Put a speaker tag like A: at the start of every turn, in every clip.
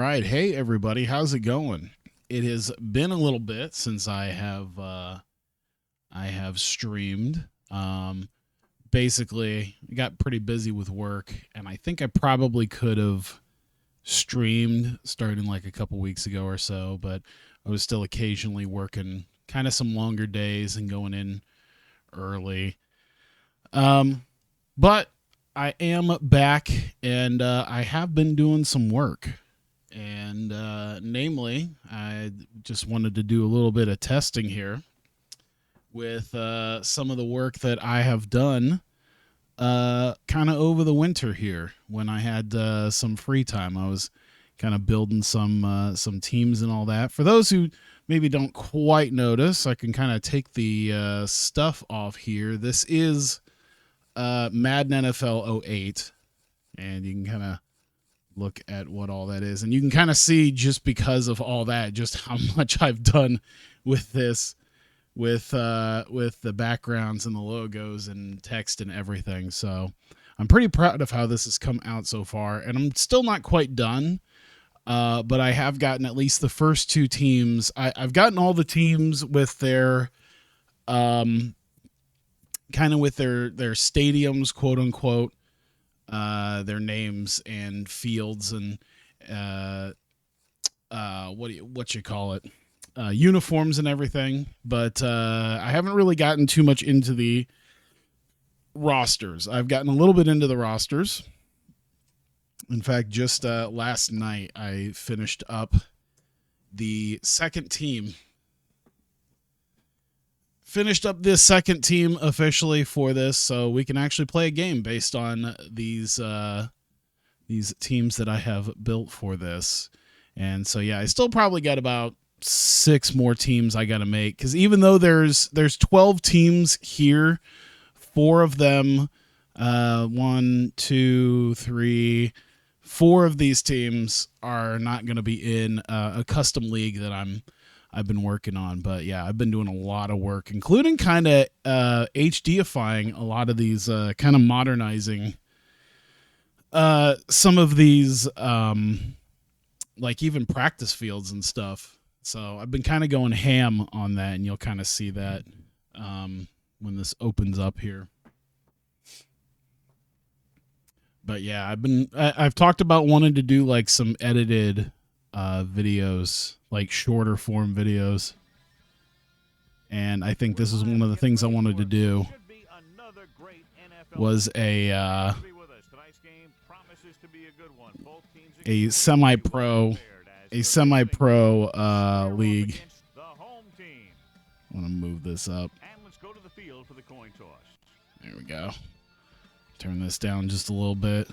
A: All right, hey everybody, how's it going? It has been a little bit since I have streamed. Basically, I got pretty busy with work, and I think I probably could have streamed starting like a couple weeks ago or so, but I was still occasionally working kind of some longer days and going in early. Um, but I am back, and I have been doing some work. And namely, I just wanted to do a little bit of testing here with some of the work that I have done kind of over the winter here when I had some free time. I was kind of building some teams and all that. For those who maybe don't quite notice, I can kind of take the stuff off here. This is Madden NFL '08, and you can kind of look at what all that is, and you can kind of see, just because of all that, just how much I've done with this, with the backgrounds and the logos and text and everything. So I'm pretty proud of how this has come out so far, and I'm still not quite done, but I have gotten at least the first two teams. I've gotten all the teams with their kind of with their stadiums, quote unquote, their names and fields and what you call it, uniforms and everything. But I haven't really gotten too much into the rosters. I've gotten a little bit into the rosters. In fact, just last night I finished up the second team. Finished up this second team officially for this, so we can actually play a game based on these teams that I have built for this. And so yeah, I still probably got about 6 more teams I got to make, because even though there's 12 teams here, 4 of them, 1, 2, 3, 4 of these teams are not going to be in a custom league that I've been working on. But yeah, I've been doing a lot of work, including kind of HDifying a lot of these, kind of modernizing some of these, like even practice fields and stuff. So I've been kind of going ham on that, and you'll kind of see that when this opens up here. But yeah, I've talked about wanting to do like some edited videos, like shorter form videos, and I think this is one of the things I wanted to do, was a semi-pro league. I want to move this up. There we go. Turn this down just a little bit.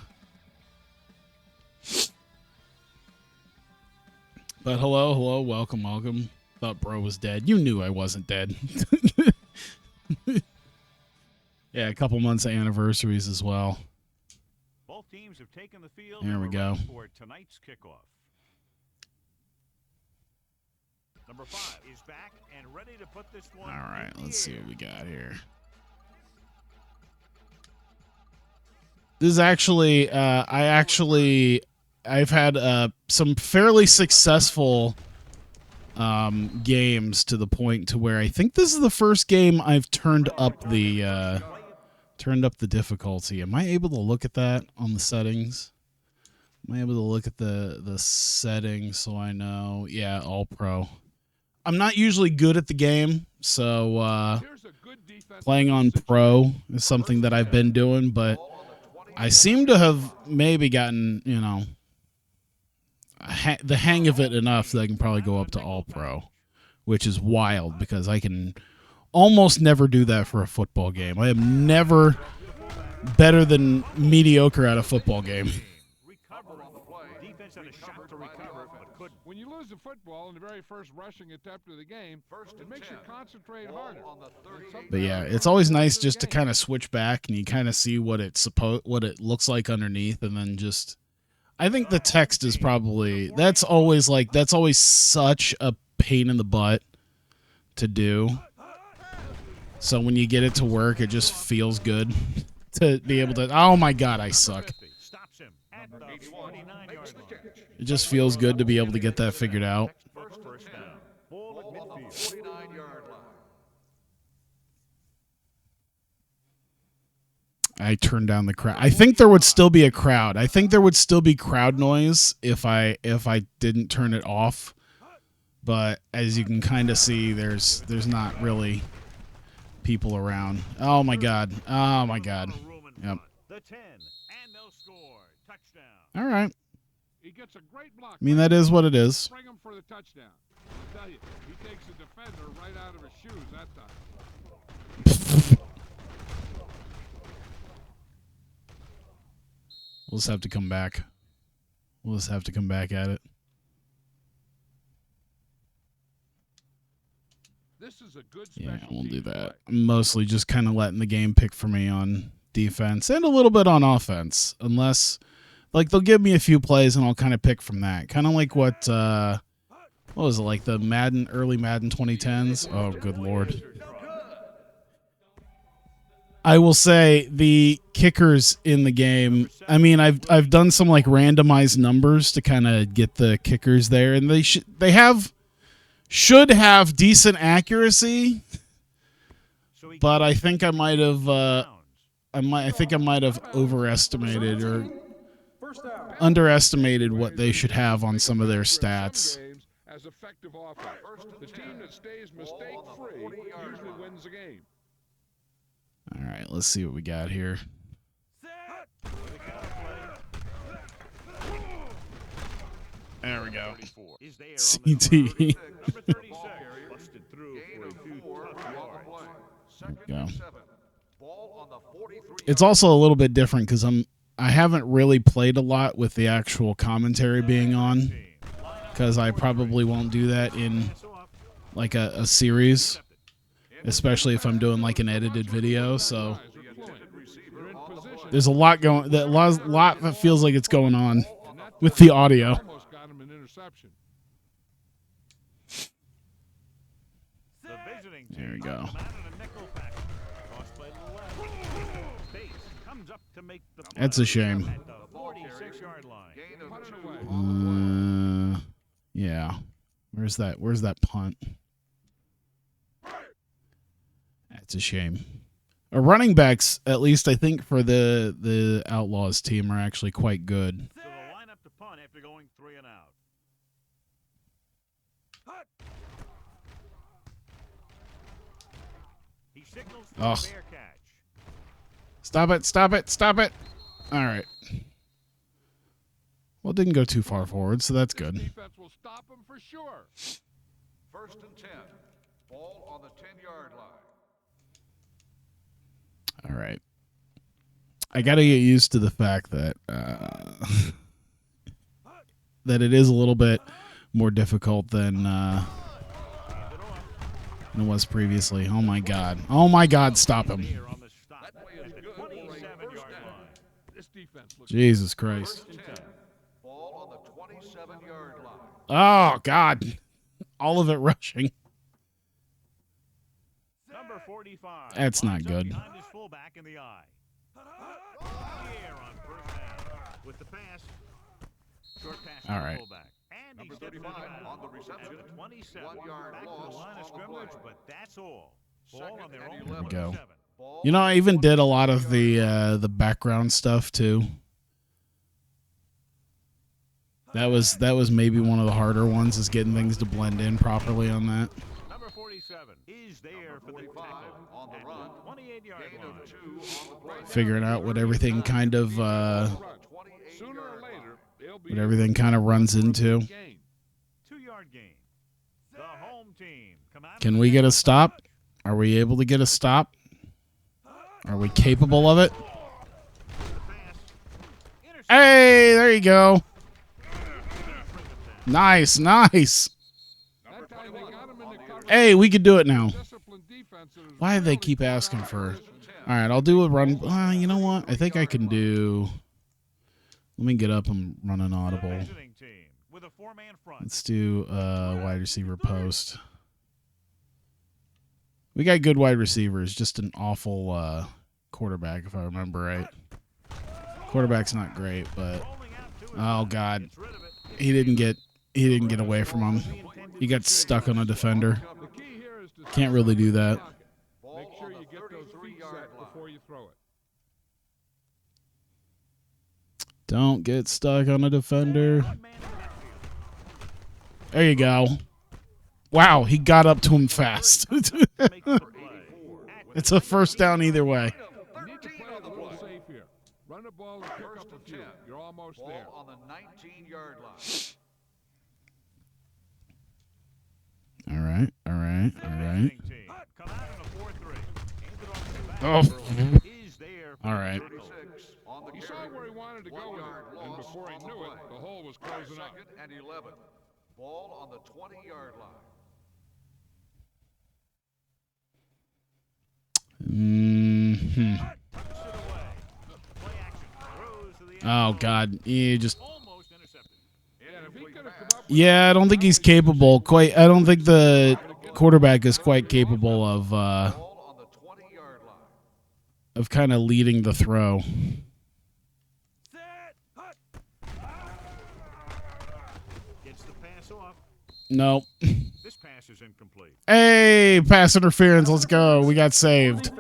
A: But hello, welcome. Thought bro was dead. You knew I wasn't dead. Yeah, a couple months of anniversaries as well.
B: Both teams have taken the field.
A: There we go.
B: For tonight's kickoff. Number 5 is back and ready to put this one.
A: All right, let's see what we got here. This is actually, I've had some fairly successful games, to the point to where I think this is the first game I've turned up the difficulty. Am I able to look at that on the settings? Am I able to look at the settings so I know? Yeah, all pro. I'm not usually good at the game, so playing on pro is something that I've been doing, but I seem to have maybe gotten, the hang of it enough that I can probably go up to all pro, which is wild because I can almost never do that for a football game. I am never better than mediocre at a football game.
C: When you lose the football in the very first rushing attempt of the game, it makes you concentrate harder.
A: But yeah, it's always nice just to kind of switch back and you kind of see what it looks like underneath, and then just, I think the text is probably, that's always such a pain in the butt to do. So when you get it to work, it just feels good to be able to, oh my God, I suck. It just feels good to be able to get that figured out.
B: First down. Ball at midfield.
D: 49-yard line.
A: I turned down the crowd. I think there would still be a crowd. I think there would still be crowd noise if I didn't turn it off. But as you can kind of see, there's not really people around. Oh my god. Oh my god. Yep.
B: The 10, and they'll score. Touchdown.
A: All right.
C: He gets a great block.
A: I mean, that is what it is.
C: Bring him for the touchdown. I tell you, he takes the defender right out of his shoes that time.
A: We'll just have to come back. We'll just have to come back at it.
C: This is a good
A: Yeah,
C: special
A: we'll do
C: teams
A: that.
C: play.
A: I'm mostly just kind of letting the game pick for me on defense and a little bit on offense. Unless, like, they'll give me a few plays and I'll kind of pick from that. Kind of like what was it, like the early Madden 2010s? Oh, good Lord. I will say the kickers in the game. I mean, I've done some like randomized numbers to kind of get the kickers there, and they should have decent accuracy. But I think I might have I think I might have overestimated or underestimated what they should have on some of their stats.
C: As effective offense. The team that stays mistake-free usually wins the game.
A: All right, let's see what we got here. There we go. CT. Go. It's also a little bit different because I haven't really played a lot with the actual commentary being on, because I probably won't do that in like a series, especially if I'm doing like an edited video. So there's a lot going, lot that feels like it's going on with the audio. There we go. That's a shame. Yeah. Where's that punt? That's a shame. Running backs, at least I think for the Outlaws team, are actually quite good.
B: So they'll line up to punt after going 3 and out. He signals for a fair catch.
A: Stop it, stop it, stop it. All right. Well, it didn't go too far forward, so that's good.
C: Defense will stop him for sure.
D: 1st and 10. Ball on the 10-yard line.
A: All right. I got to get used to the fact that that it is a little bit more difficult than it was previously. Oh my God! Oh my God! Stop him! Jesus Christ!
D: Ball on the 27-yard line.
A: Oh God! All of it rushing.
B: Number 45.
A: That's not good.
B: Behind his fullback in the eye. Here on first down. With the pass. Short pass
A: All
B: to the
A: right.
B: fullback. And
D: Number
B: he steps
D: 35
B: out
D: on the reception.
B: at the 27.
D: 1 yard
B: Back to
D: loss
B: the line of
D: on the
B: scrimmage,
D: play.
B: but that's all. Ball on their own.
D: There we
A: go.
B: 27.
D: Ball
A: You know, I even did a lot of the background stuff too. That was maybe one of the harder ones, is getting things to blend in properly on that.
B: Number 47 is there for the tackle
D: on the
B: at
D: run.
B: the 28-yard
D: Gain
B: line.
D: of 2 on the play.
A: Figuring out what everything kind of
C: Sooner or
D: 28-yard line.
C: later, they'll be
A: what everything kind of runs into.
B: 2-yard gain. The home team. Come out
A: Can we get a stop? Are we able to get a stop? Are we capable of it? Hey, there you go. Nice, nice. Hey, we could do it now. Why do they keep asking for? All right, I'll do a run. You know what? I think I can do. Let me get up and run an audible.
B: visiting team with a 4-man front.
A: Let's do wide receiver post. We got good wide receivers, just an awful quarterback, if I remember right. Quarterback's not great, but oh God. he didn't get away from him. He got stuck on a defender.
C: The key here is to
A: Can't really do that.
C: make sure you get those feet set before you throw it.
A: Don't get stuck on a defender. There you go. Wow, he got up to him fast. It's a first down either way.
C: You need to play it a little safe here. Run the ball and pick up a few. You're almost there.
D: Ball on the 19-yard line.
A: All right, all right, all right.
B: Come out in a 4-3.
A: Oh,
B: Is there.
A: all right.
D: 36 on the
C: He saw
D: carry.
C: where he wanted to go with it, and before he knew it, the hole was closing up.
D: 2nd and 11. Ball on the 20-yard line.
A: Mhm. Oh God, he just.
B: Almost intercepted.
C: Yeah, if he could have come up with
A: Yeah, I don't think he's capable. Quite. I don't think the quarterback is quite capable of
D: Ball on the 20-yard line.
A: kind of leading the throw.
B: Set. Hut. Gets the pass off.
A: No.
B: This pass is incomplete.
A: Hey, pass interference. Let's go. We got saved.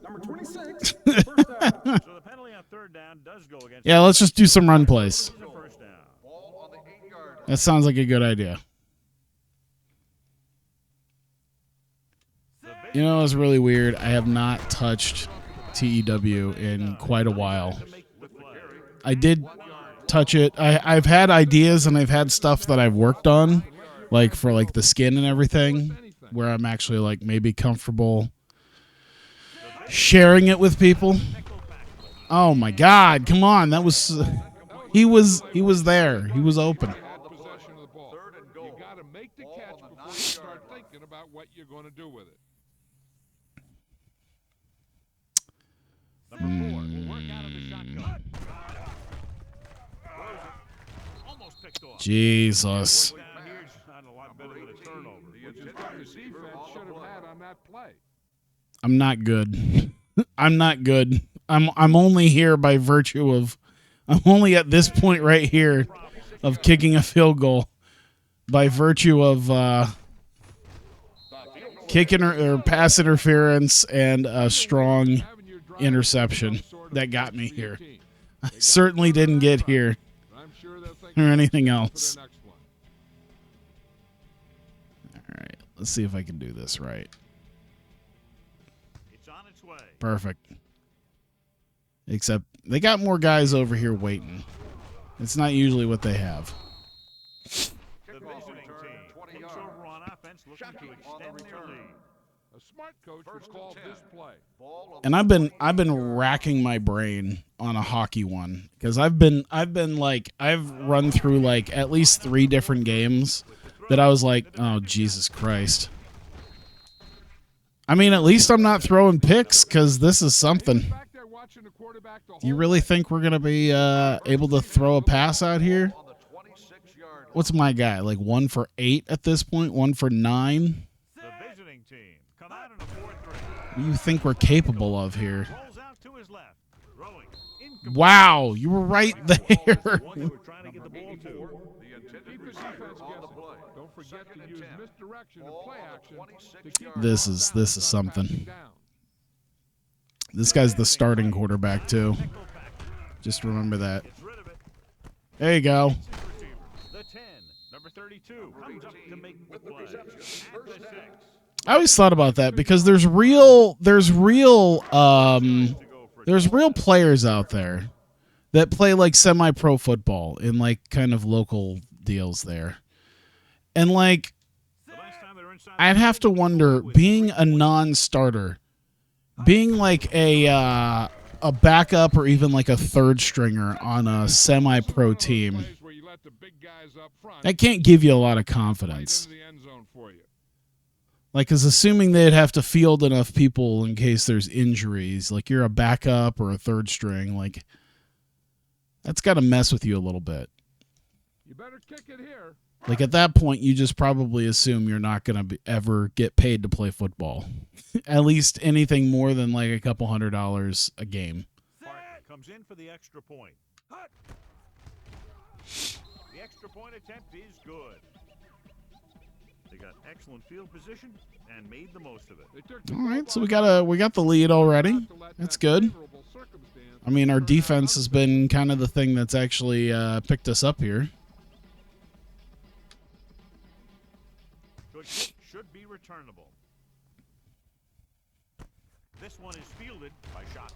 E: Number 26, first down.
B: So the penalty on 3rd down does go against.
A: Yeah, let's just do some run plays.
B: the first down.
D: Ball on the 8-yard line.
A: That sounds like a good idea. You know, it's really weird. I have not touched TEW in quite a while. I did touch it. I've had ideas and I've had stuff that I've worked on, like for like the skin and everything, where I'm actually like maybe comfortable sharing it with people. Oh my God! Come on, that was he was there. He was open.
C: had possession of the ball. You got to make the catch before you start thinking about what you're going to do with it.
B: Number 4 will work out of the shotgun. Almost picked off.
A: Jesus.
B: Down here's not a lot better than a turnover.
C: Which is what the defense should have had on that play.
A: I'm not good. I'm not good. I'm only here by virtue of I'm only at this point right here of kicking a field goal by virtue of kicking or pass interference and a strong
C: Having your drive
A: interception
C: sort of
A: that got me
C: for your
A: here.
C: team.
A: I certainly didn't get here
C: I'm sure they'll think
A: or anything
C: for
A: else.
C: the next one.
A: All right, let's see if I can do this right.
B: It's on its way.
A: Perfect. Except they got more guys over here waiting. It's not usually what they have.
B: The visiting team takes over on offense, looking to extend their lead.
C: A smart coach would call this play.
D: Ball on
A: And I've been racking my brain on a hockey one because I've run through like at least 3 different games that I was like, oh Jesus Christ. I mean, at least I'm not throwing picks because this is something.
C: Back there watching the quarterback the
A: Do you
C: whole
A: really
C: way.
A: think we're gonna be able to throw a pass out here?
D: on the 26-yard line.
A: What's my guy? Like 1 for 8 at this point? 1 for 9?
B: The visiting team come out in a 4-3.
A: What do you think we're capable of here?
B: Rolls out to his left. Throwing. Incomplete.
A: Wow, you were right there.
B: One they were trying to get the ball to.
D: The intended
C: Keep the
D: receiver
C: defense
D: on the
C: guessing.
D: play.
C: Don't forget
D: Second
C: to
D: and
C: use
D: 10.
C: misdirection and
D: Ball
C: play
D: on the
C: action
D: 26
C: to keep
D: yard
C: the
A: This
C: ball
A: is
C: balanced on
A: something.
C: backing down.
A: This guy's the starting quarterback too. Just remember that.
B: Gets rid of it.
A: There you go.
B: Receiver. The 10. Number 32 comes up to make the play. At the 6.
A: I always thought about that because there's real players out there that play like semi-pro football in like kind of local deals there. And like
B: The last time they were inside
A: I'd have to wonder, being a non-starter, being like a backup or even like a third stringer on a semi-pro team,
C: Plays where you let the big guys up front
A: that can't give you a lot of
C: right
A: confidence.
C: into the end zone for you.
A: Like, because assuming they'd have to field enough people in case there's injuries, like you're a backup or a third string, like that's got to mess with you a little bit.
C: You better kick it here.
A: Like at that point, you just probably assume you're not going to ever get paid to play football. At least anything more than like a couple $100 a game.
B: Park comes in for the extra point. Hut. The extra point attempt is good. They got excellent field position and made the most of it.
C: They took the
A: All right, so
C: ball
A: we got the lead already. That's good.
C: favorable circumstance
A: I mean, our
C: turn out
A: defense has
C: unfavorable.
A: been kind of the thing that's actually picked us up here.
B: Good kick should be returnable. This one is fielded by Shockey.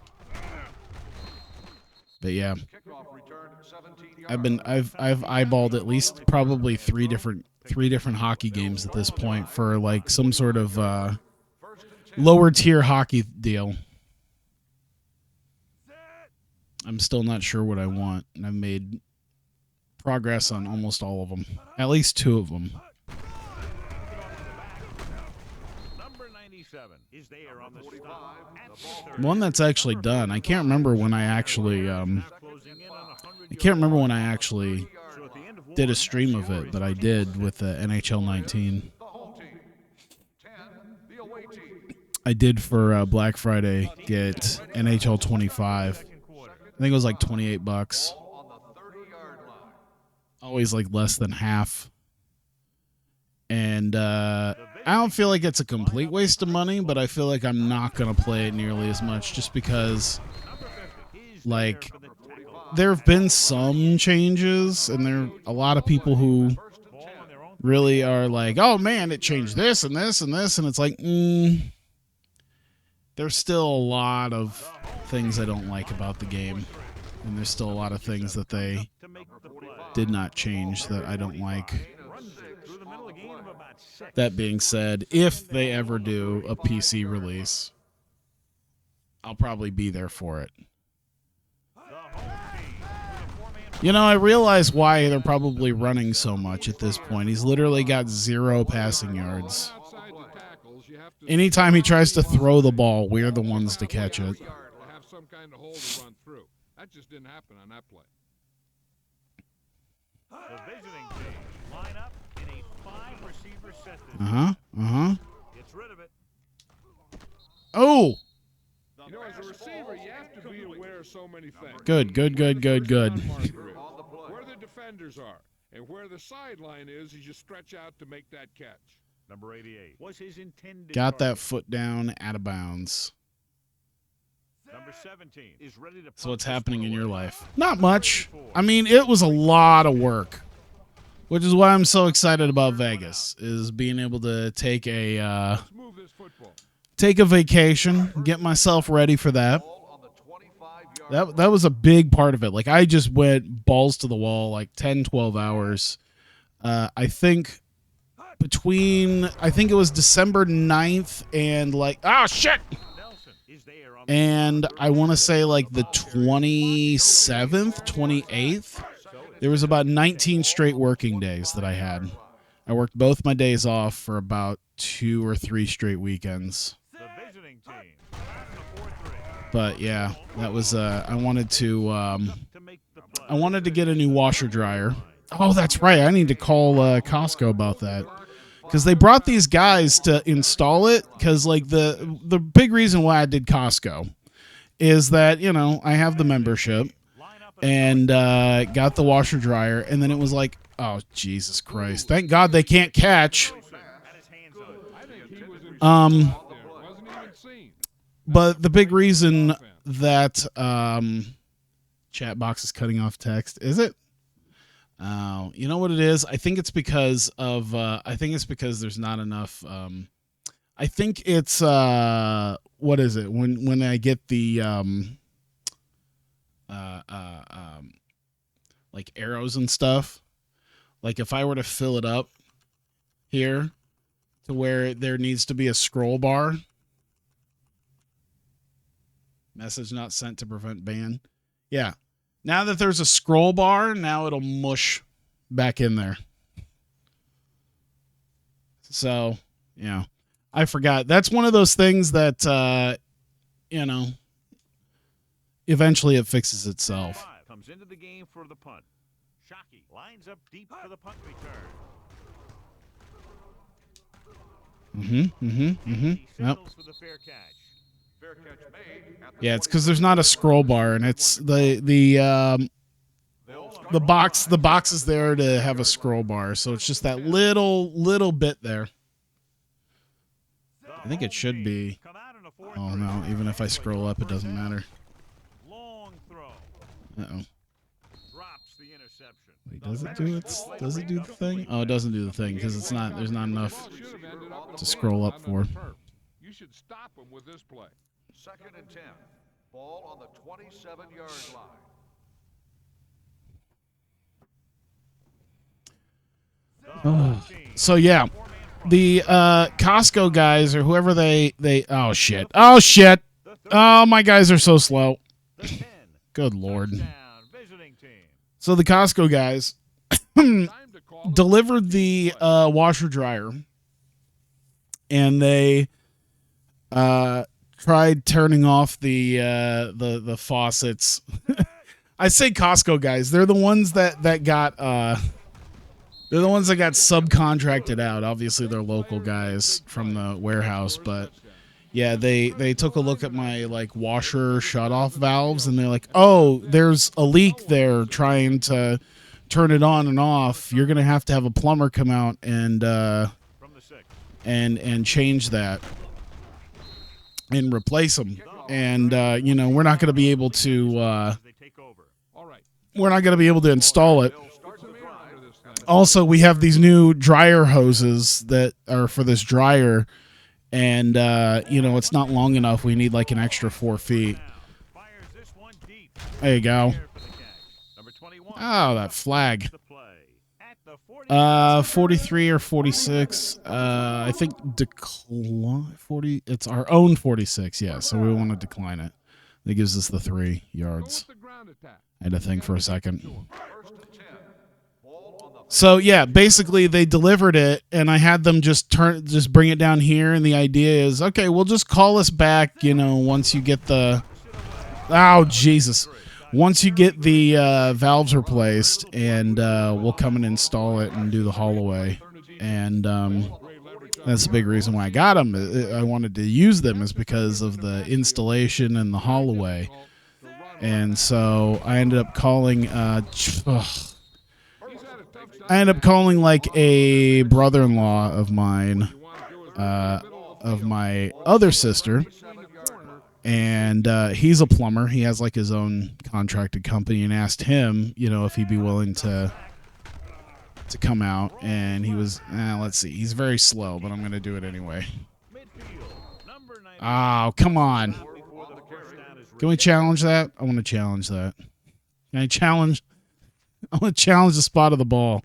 A: But yeah,
D: Kickoff return 17 yards.
A: I've eyeballed at least probably three different hockey games at this point for like some sort of
D: First and 10.
A: lower tier hockey deal. I'm still not sure what I want, and I've made progress on almost all of them, at least 2 of them.
B: Number 97 is there on the stop at the 30.
A: One that's actually done. I can't remember when I actually
B: Now closing in on 100
A: I can't remember when I actually
B: So at the end of
A: did a
B: one,
A: stream of it, but I did with the NHL 19.
D: The home team. 10, the away team.
A: I did for Black Friday get NHL 25.
B: second quarter.
A: I think it was like $28.
D: On the 30-yard line.
A: Always like less than half. And I don't feel like it's a complete waste of money, but I feel like I'm not going to play it nearly as much just because, like, there have been some changes, and there are a lot of people who really are like, oh man, it changed this and this and this, and it's like, there's still a lot of things I don't like about the game, and there's still a lot of things that they
B: To make the play.
A: did not change that I don't like.
B: Runs it through the middle of the game of about 6.
A: That being said, if they ever do a PC release, I'll probably be there for it.
B: The home team with a four-man
A: You know, I realize why they're probably running so much at this point. He's literally got 0 passing yards.
C: Outside the tackles, you have to
A: Anytime he tries to throw the ball, we're the ones to catch it.
C: to have some kind of hole to run through. That just didn't happen on that play.
B: The visiting team line up in a 5-receiver set. Gets rid of it.
A: Oh,
C: You know, as a receiver, you have to be aware of so many things.
A: good.
C: Where the defenders are, and where the sideline is as you stretch out to make that catch.
B: Number 88 was his intended
A: Got that
B: target.
A: foot down, out of bounds.
B: Number 17 is ready to
A: So what's
B: punt this
A: happening
B: one
A: in your
B: away.
A: life? Not much. I mean, it was a lot of work, which is why I'm so excited about Vegas, is being able to take a
C: Let's move this football.
A: vacation, get myself ready for that.
D: Ball on the 25-yard
A: That was a big part of it. Like, I just went balls to the wall, like 10, 12 hours. I think it was December 9th and like, oh shit.
B: Nelson is there on the
A: And I want to say like the 27th, 28th, there was about 19 straight working days that I had. I worked both my days off for about 2 or 3 straight weekends.
B: the visiting team. The 4-3
A: But yeah, that was I wanted to
B: to make the play.
A: I wanted to get a new washer dryer. Oh, that's right. I need to call Costco about that. Because they brought these guys to install it. Because like the big reason why I did Costco is that, you know, I have the membership and got the washer dryer, and then it was like, oh Jesus Christ! Thank God they can't catch.
B: Had his hands on it.
C: I think he was in
A: Um,
C: there. Wasn't even seen.
A: But the big reason that chat box is cutting off text, is it? You know what it is? I think it's because there's not enough. I think it's what is it? When I get the like arrows and stuff. Like if I were to fill it up here to where there needs to be a scroll bar. Message not sent to prevent ban. Yeah. Now that there's a scroll bar, now it'll mush back in there. So, yeah. I forgot. That's one of those things that, you know, eventually it fixes itself.
B: 5 comes into the game for the punt. Shockey lines up deep for the punt return. He
A: Yep.
B: signals for the fair catch.
D: fair catch made at the
A: Yeah, it's because there's not a scroll bar, and it's the The box is there to have a scroll bar, so it's just that little bit there. I think it should be. Oh no, even if I scroll up, it doesn't matter.
B: Long throw.
A: Uh-oh.
B: Drops the interception.
A: Wait, does it do the thing? Oh, it doesn't do the thing because there's not enough to scroll up for.
C: You should stop him with this play.
D: 2nd and 10. Ball on the 27-yard line.
A: So yeah, the Costco guys or whoever they oh shit. Oh, my guys are so slow. Good Lord. So the Costco guys delivered the washer dryer, and they tried turning off the faucets. I say Costco guys. They're the ones that got they're the ones that got subcontracted out. Obviously, they're local guys from the warehouse, but yeah, they took a look at my like washer shut-off valves, and they're like, "Oh, there's a leak there. Trying to turn it on and off. You're gonna have to have a plumber come out and change that and replace them. And we're not gonna be able to install it." Also, we have these new dryer hoses that are for this dryer, and it's not long enough. We need like an extra 4 feet. There you go. Oh, that flag. 43 or 46. I think decline 40. It's our own 46. Yeah, so we want to decline it. That gives us the 3 yards. I had to think for a second. So yeah, basically they delivered it, and I had them just bring it down here, and the idea is, okay, we'll just call us back, once you get the, oh Jesus, once you get the valves replaced, and we'll come and install it and do the haul away. And that's the big reason why I got them. I wanted to use them is because of the installation and the haul away. And so I ended up calling like a brother-in-law of mine, of my other sister, and he's a plumber. He has like his own contracted company, and asked him, if he'd be willing to come out. And he was, let's see, he's very slow, but I'm going to do it anyway. Oh, come on. Can we challenge that? I want to challenge that. Can I challenge? I want to challenge the spot of the ball.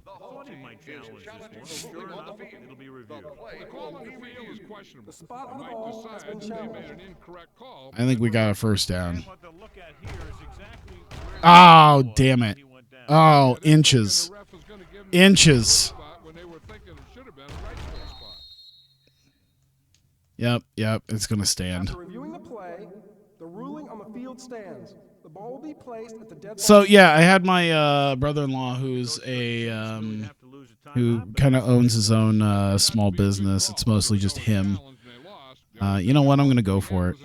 A: I think we got a first down. Oh, damn it. Oh, inches. Inches. Yep, it's going to stand.
E: After reviewing the play, the ruling on the field stands. The ball will be placed at the dead.
A: So yeah, I had my brother-in-law who's who kind of owns his own small business. It's mostly just him. You know what? I'm going to go for it.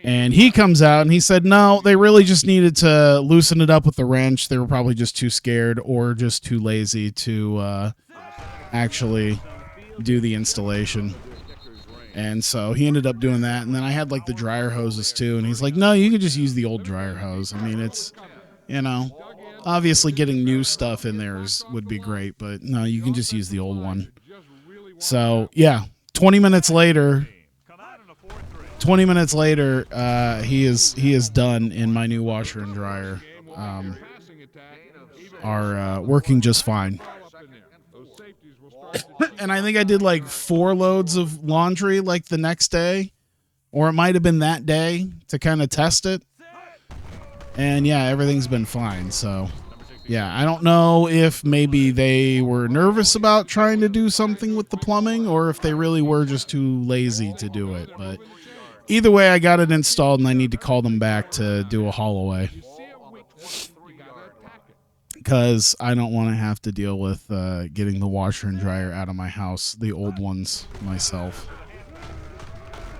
A: And he comes out and he said, no, they really just needed to loosen it up with the wrench. They were probably just too scared or just too lazy to actually do the installation. And so he ended up doing that. And then I had like the dryer hoses too. And he's like, no, you can just use the old dryer hose. I mean, it's, obviously getting new stuff in there would be great, but no, you can just use the old one. So yeah, 20 minutes later, he is done, in my new washer and dryer are working just fine. And I think I did like 4 loads of laundry like the next day, or it might have been that day to kind of test it. And yeah, everything's been fine. So yeah, I don't know if maybe they were nervous about trying to do something with the plumbing, or if they really were just too lazy to do it. But either way, I got it installed, and I need to call them back to do a haul away, because I don't want to have to deal with getting the washer and dryer out of my house, the old ones, myself.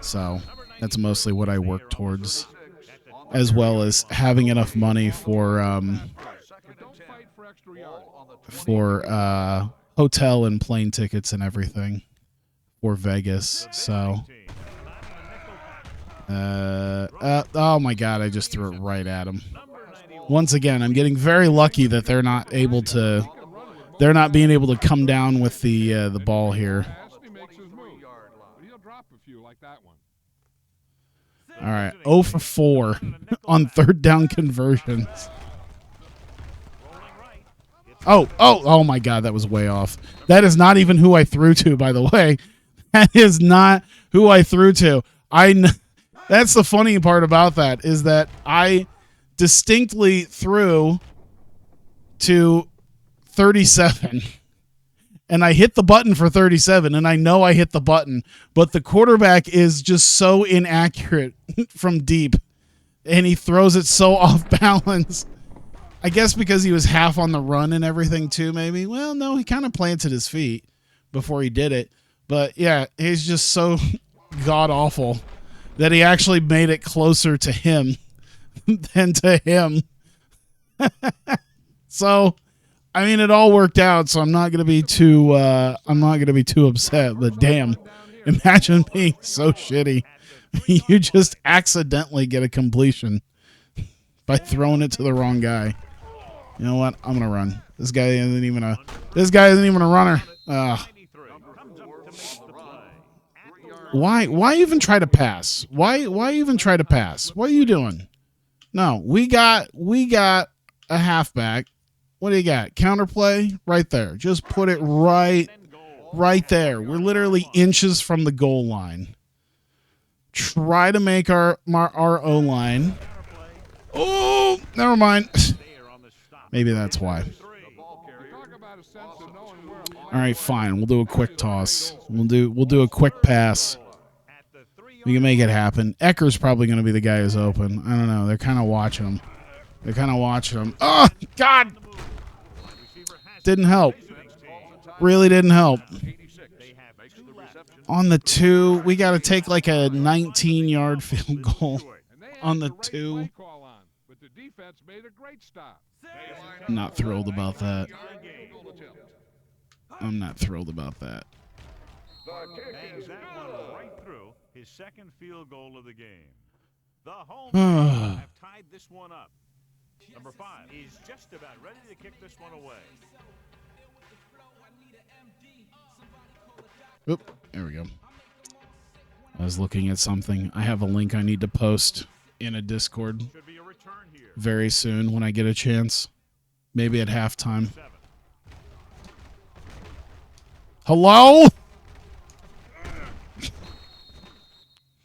A: So that's mostly what I work towards, as well as having enough money for
C: extra yardage.
D: Ball on the 20
A: for hotel and plane tickets and everything for Vegas. So, oh my God, I just threw it right at him. Once again, I'm getting very lucky that they're not able to. They're not being able to come down with the ball here.
C: Pass, and he makes his move. But he'll drop a few like that one.
A: All right, 0 for 4 on third down conversions. Oh my God, that was way off. That is not even who I threw to, by the way. That is not who I threw to. That's the funny part about that, is that I distinctly threw to 37. And I hit the button for 37, and I know I hit the button, but the quarterback is just so inaccurate from deep, and he throws it so off balance. I guess because he was half on the run and everything too, maybe. Well, no, he kind of planted his feet before he did it. But yeah, he's just so god-awful that he actually made it closer to him than to him. So, I mean, it all worked out, so I'm not gonna be too upset. But damn, imagine being so shitty. You just accidentally get a completion by throwing it to the wrong guy. You know what? I'm gonna run. This guy isn't even a runner. Why even try to pass? Why even try to pass? What are you doing? No, we got a halfback. What do you got? Counterplay right there. Just put it right there. We're literally inches from the goal line. Try to make our O-line. Oh, never mind. Maybe that's why. All right, fine. We'll do a quick toss. We'll do a quick pass. We can make it happen. Ecker's probably going to be the guy who's open. I don't know. They're kind of watching him. Oh, God. Didn't help. Really didn't help. On the 2, we got to take like a 19-yard field goal. On the 2. I'm not thrilled about that. I'm not thrilled about that.
B: Bangs that one right through his second field goal of the game. The home have tied this one up. Number 5 is just about ready to kick this one away.
A: Oop, there we go. I was looking at something. I have a link I need to post in a Discord
B: Should be a return here.
A: very soon when I get a chance. Maybe at halftime. Hello?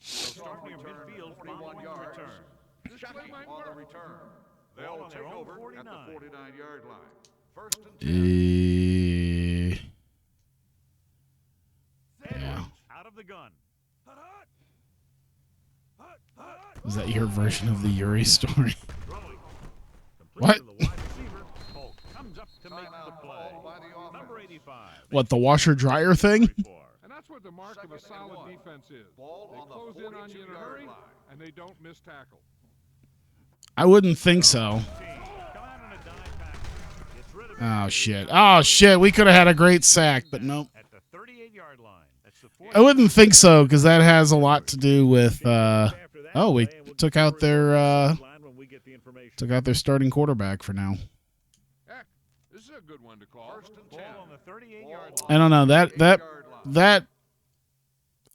B: Starting near midfield, 41 yards.
D: on the return. They'll take over at the 49-yard line. First and 10.
A: Yeah.
B: Out of the gun.
A: Is that your version of the Yuri story?
B: Throwing. Complete
A: What?
B: to the wide receiver. Polk comes up to make the play. Number 85.
A: What, the washer-dryer thing?
C: And that's what the mark of a solid defense is. They close in on you in a hurry, and they don't miss tackle.
A: I wouldn't think so. Oh, shit. Oh, shit. We could have had a great sack, but nope.
B: At the 38-yard line. That's the
A: I wouldn't think so, because that has a lot to do with, oh, we took out their starting quarterback for now.
C: Heck, this is a good one to call.
B: ball on the 38-yard line.
A: I don't know. That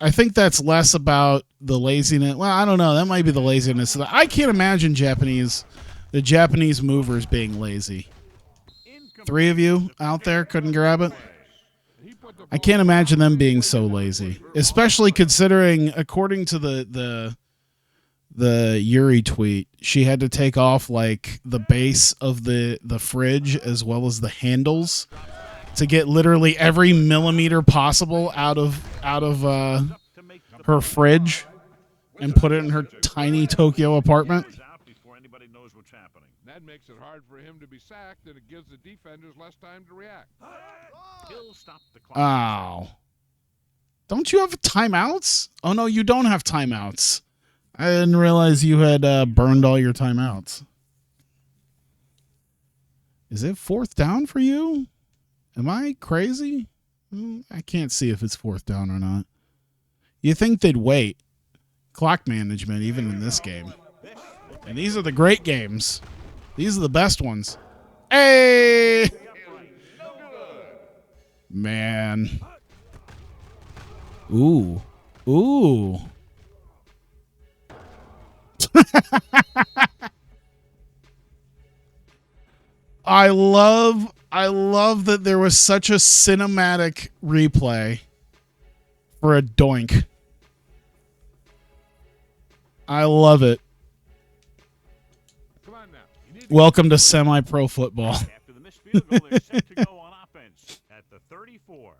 A: I think that's less about the laziness. Well, I don't know. That might be the laziness. I can't imagine the Japanese movers being lazy. 3 of you out there couldn't grab it? I can't imagine them being so lazy, especially considering, according to the Yuri tweet, she had to take off like the base of the fridge as well as the handles to get literally every millimeter possible out of her fridge and put it in her tiny Tokyo apartment.
B: Out before anybody knows what's happening.
C: That makes it hard for him to be sacked, and it gives the defenders less time to react.
B: He'll stop the clock.
A: Oh. Don't you have timeouts? Oh, no, you don't have timeouts. I didn't realize you had burned all your timeouts. Is it 4th down for you? Am I crazy? I can't see if it's 4th down or not. You think they'd wait. Clock management, even in this game. And these are the great games. These are the best ones. Hey! Man. Ooh. Ooh. I love that there was such a cinematic replay for a doink. I love it.
C: Come on now.
A: Welcome to semi-pro football.
B: After the missed field goal, they're set to go on offense at the 34.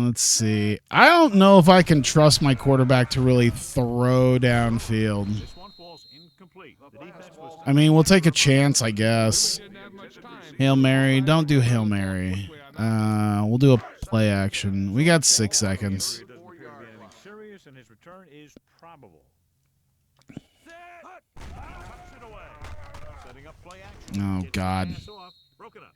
A: Let's see. I don't know if I can trust my quarterback to really throw downfield.
B: This one falls incomplete. The defense was
A: I mean, we'll take a chance, I guess.
C: Didn't have much time.
A: Hail Mary. Don't do Hail Mary. We'll do a play action. We got 6 seconds.
B: It doesn't appear to be anything serious, and his return is probable. Set. Tucks it away. Setting up play action.
A: Oh,
B: Gets the
A: God.
B: pass off. Broken up.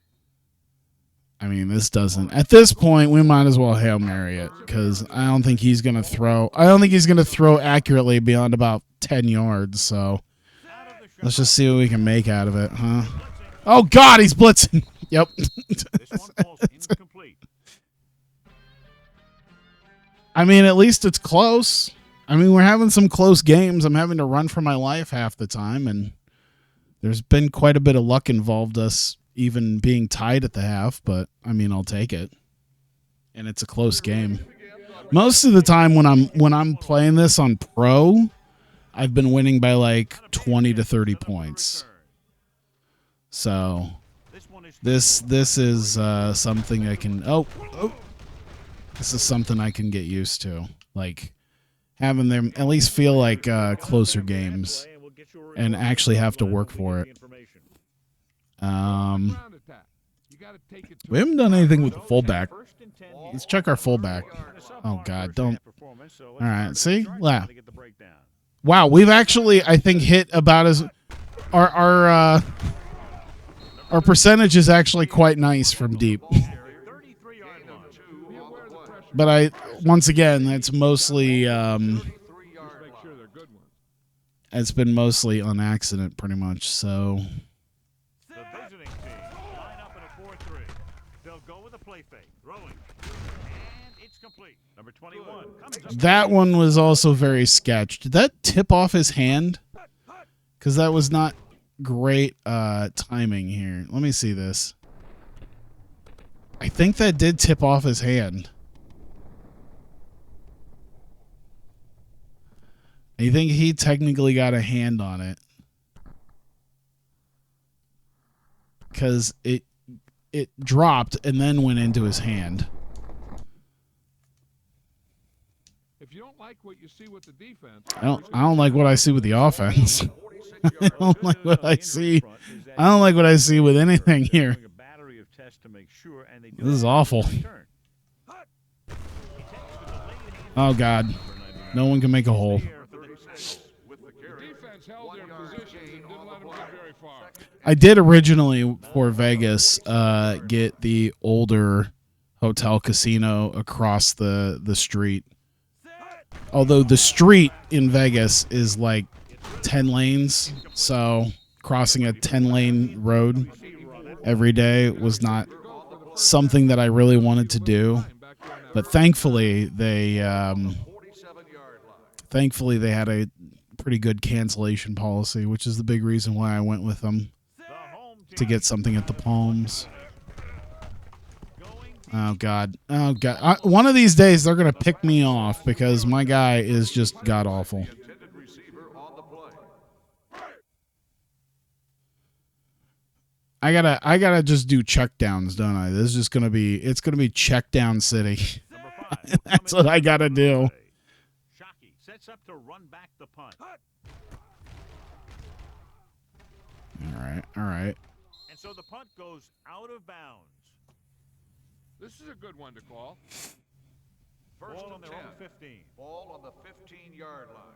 A: I mean, this doesn't. At this point, we might as well Hail Mary it because I don't think he's going to throw. I don't think he's going to throw accurately beyond about 10 yards. So
B: Out of the shot.
A: let's just see what we can make out of it, huh? Oh, God, he's blitzing. Yep.
B: This one falls incomplete.
A: I mean, at least it's close. I mean, we're having some close games. I'm having to run for my life half the time, and there's been quite a bit of luck involved us even being tied at the half, but I mean, I'll take it. And it's a close game. Most of the time when I'm playing this on pro, I've been winning by like 20 to 30 points. So this is something I can this is something I can get used to. Like having them at least feel like closer games and actually have to work for it.
C: Ground attack. You gotta take it to
A: We haven't done anything with the fullback. Let's check our fullback. Oh, God, don't. All right, see? Wow. Wow, we've actually, I think, hit about as our percentage is actually quite nice from deep. But once again, that's mostly
C: just make sure they're good ones.
A: it's been mostly on accident, pretty much. So
B: The visiting team line up in a 4-3. They'll go with a play fake. Throwing. And it's complete. Number 21.
A: that one was also very sketched. Did that tip off his hand? Because that was not great timing here. Let me see this. I think that did tip off his hand. I think he technically got a hand on it. Because it dropped and then went into his hand.
C: If you don't like what you see with the defense,
A: I don't like what I see with the offense. I don't like what I see. I don't like what I see with anything here. This is awful. Oh, God. No one can make a hole.
C: the defense held their positions and didn't let them get very far.
A: I did originally for Vegas get the older hotel casino across the street. Although the street in Vegas is like 10 lanes, so crossing a 10-lane road every day was not something that I really wanted to do. But thankfully they had a pretty good cancellation policy, which is the big reason why I went with them to get something at the Palms. Oh, God. Oh, God. One of these days, they're going to pick me off because my guy is just god-awful. I gotta just do check downs, don't I? This is just it's gonna be check down city. That's what I gotta do.
B: Shockey sets up to run back the punt.
A: All right.
B: And so the punt goes out of bounds.
C: This is a good one to call.
B: First on their own 15.
D: Ball on the 15-yard line.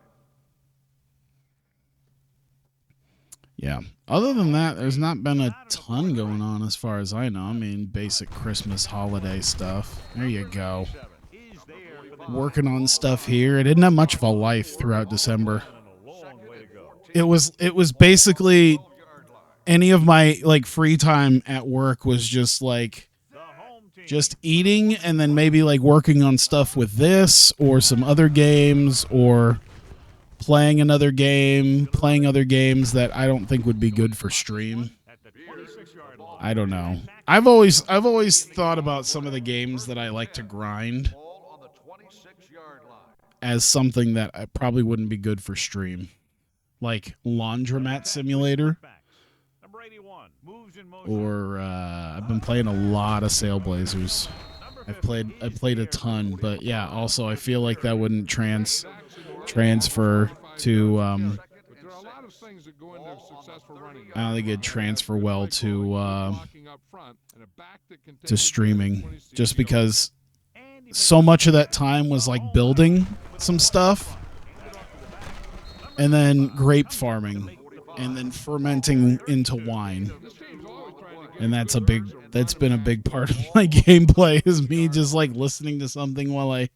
A: Yeah. Other than that, there's not been a ton going on as far as I know. I mean, basic Christmas holiday stuff. There you go. Working on stuff here. It didn't have much of a life throughout December. It was basically any of my like free time at work was just like just eating and then maybe like working on stuff with this or some other games or playing another game, playing other games that I don't think would be good for stream. I don't know. I've always thought about some of the games that I like to grind as something that I probably wouldn't be good for stream. Like Laundromat Simulator. Or I've been playing a lot of Sailblazers. I played a ton, but yeah, also I feel like that wouldn't transfer to I don't think it'd transfer well to streaming, just because so much of that time was like building some stuff and then grape farming and then fermenting into wine. And that's been a big part of my gameplay, is me just like listening to something while I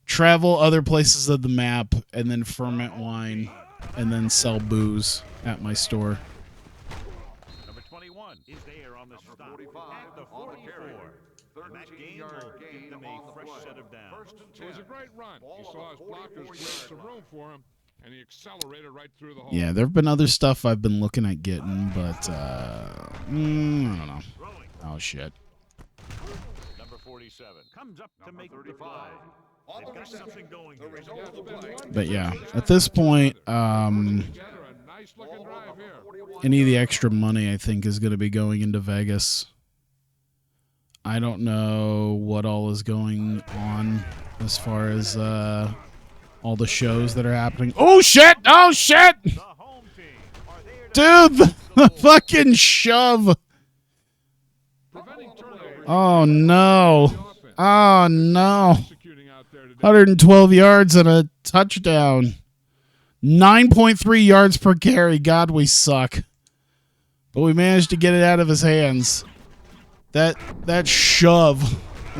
A: travel other places of the map and then ferment wine and then sell booze at my store.
B: Number 21 is there on the stop at the 44. And that gain will give them a fresh set of downs.
C: It was a great run. He saw his blockers create some room for him, and he accelerated right through the hole.
A: Yeah, there have been other stuff I've been looking at getting, but I don't know. Oh, shit.
B: Number 47 comes up to make 35. They've got something going here.
A: But yeah, at this point, any of the extra money I think is going to be going into Vegas. I don't know what all is going on as far as all the shows that are happening. Oh shit! Oh shit! Dude, the fucking shove! Oh no! Oh no! 112 yards and a touchdown. 9.3 yards per carry. God, we suck. But we managed to get it out of his hands. That shove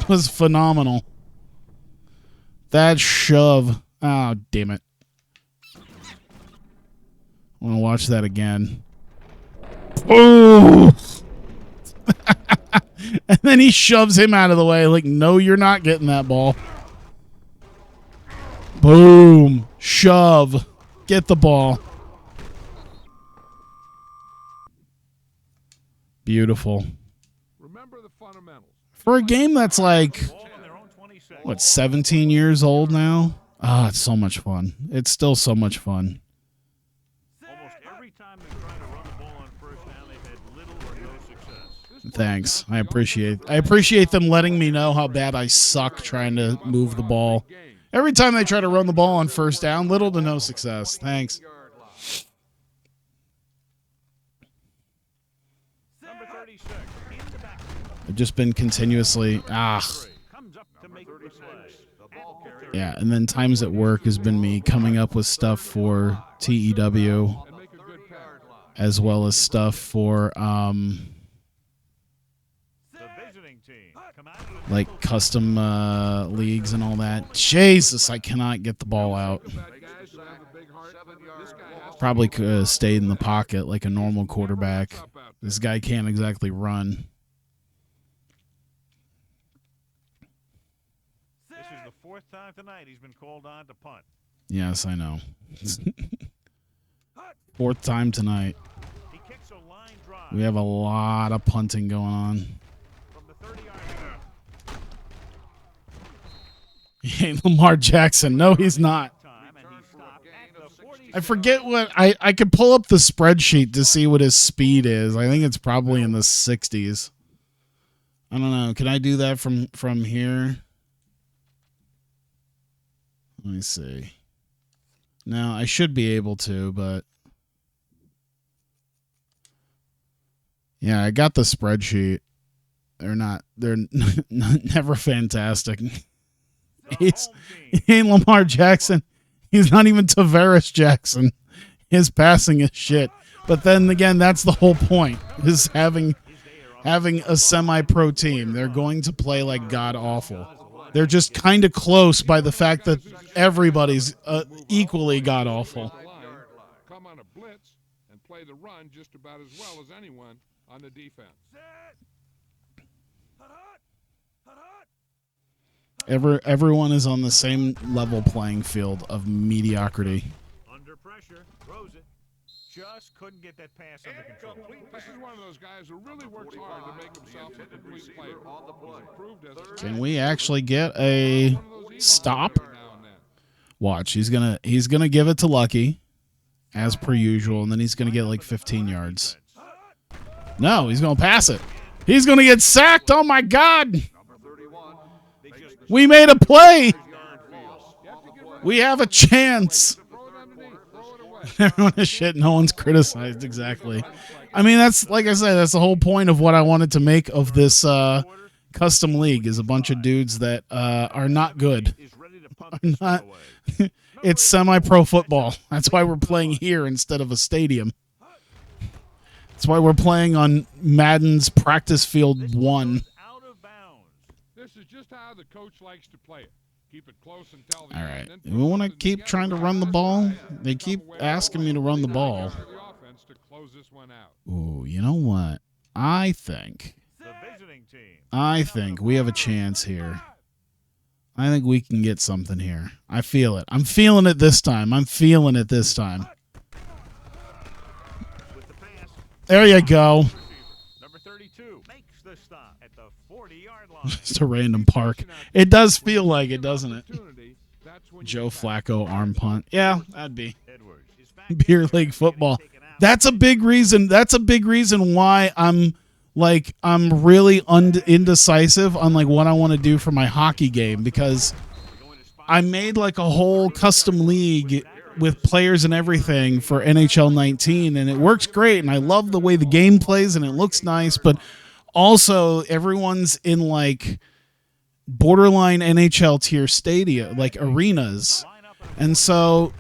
A: was phenomenal. That shove. Oh, damn it. I want to watch that again. Oh! And then he shoves him out of the way like, no, you're not getting that ball. Boom. Shove. Get the ball. Beautiful.
C: Remember the fundamentals.
A: For a game that's like, what, 17 years old now? Ah, it's so much fun. It's still so much fun.
B: Almost every time they try to run the ball on first down, they've had little or no success.
A: Thanks. I appreciate them letting me know how bad I suck trying to move the ball. Every time they try to run the ball on first down, little to no success. Thanks.
B: Number 36 in the back.
A: I've just been continuously,
B: Comes up to make the play.
A: yeah, and then times at work has been me coming up with stuff for TEW as well as stuff for
B: The visiting team come out with
A: like custom leagues and all that. Jesus, I cannot get the ball out. Probably could have stayed in the pocket like a normal quarterback. This guy can't exactly run.
B: This is the fourth time tonight he's been called on to punt.
A: Yes, I know. Fourth time tonight.
B: He kicks a line drive
A: We have a lot of punting going on.
B: from the 30-yard line.
A: He ain't Lamar Jackson. No, he's not.
B: Time, and he stopped at the 40.
A: I forget what I could pull up the spreadsheet to see what his speed is. I think it's probably in the 60s. I don't know. Can I do that from here? Let me see. No, I should be able to, but yeah, I got the spreadsheet. They're never fantastic. He ain't Lamar Jackson. He's not even Tavares Jackson. His passing is shit. But then again, that's the whole point, is having a semi-pro team. They're going to play like god-awful. They're just kind of close by the fact that everybody's equally god-awful.
C: Come on a blitz and play the run just about as well as anyone on the defense.
A: Everyone is on the same level playing field of mediocrity.
B: Under pressure, throws it. Just couldn't get that pass under control.
C: This is one of those guys who really works hard to make himself a complete player. He's improved as a
A: Can we actually get a stop? Watch, he's gonna give it to Lucky, as per usual, and then he's gonna get like 15 yards. No, he's gonna pass it. He's gonna get sacked. Oh my God! We made a play. We have a chance. Everyone is shit. No one's criticized. Exactly. I mean, that's, like I said, that's the whole point of what I wanted to make of this custom league, is a bunch of dudes that are not good. It's semi-pro football. That's why we're playing here instead of a stadium. That's why we're playing on Madden's practice field 1.
C: This is just how the coach likes to play it. Keep it close until the
A: All right. We want to keep trying to run the ball. They keep asking me to run the ball. Ooh, you know what? I think we have a chance here. I think we can get something here. I feel it. I'm feeling it this time. There you go.
B: Number 32 makes the stop at the 40-yard line.
A: Just a random park. It does feel like it, doesn't it? Joe Flacco arm punt. Yeah, that'd be beer league football. That's a big reason. That's a big reason why I'm really indecisive on like what I want to do for my hockey game, because I made like a whole custom league with players and everything for NHL 19, and it works great, and I love the way the game plays, and it looks nice, but also everyone's in like borderline NHL tier stadia, like arenas, and so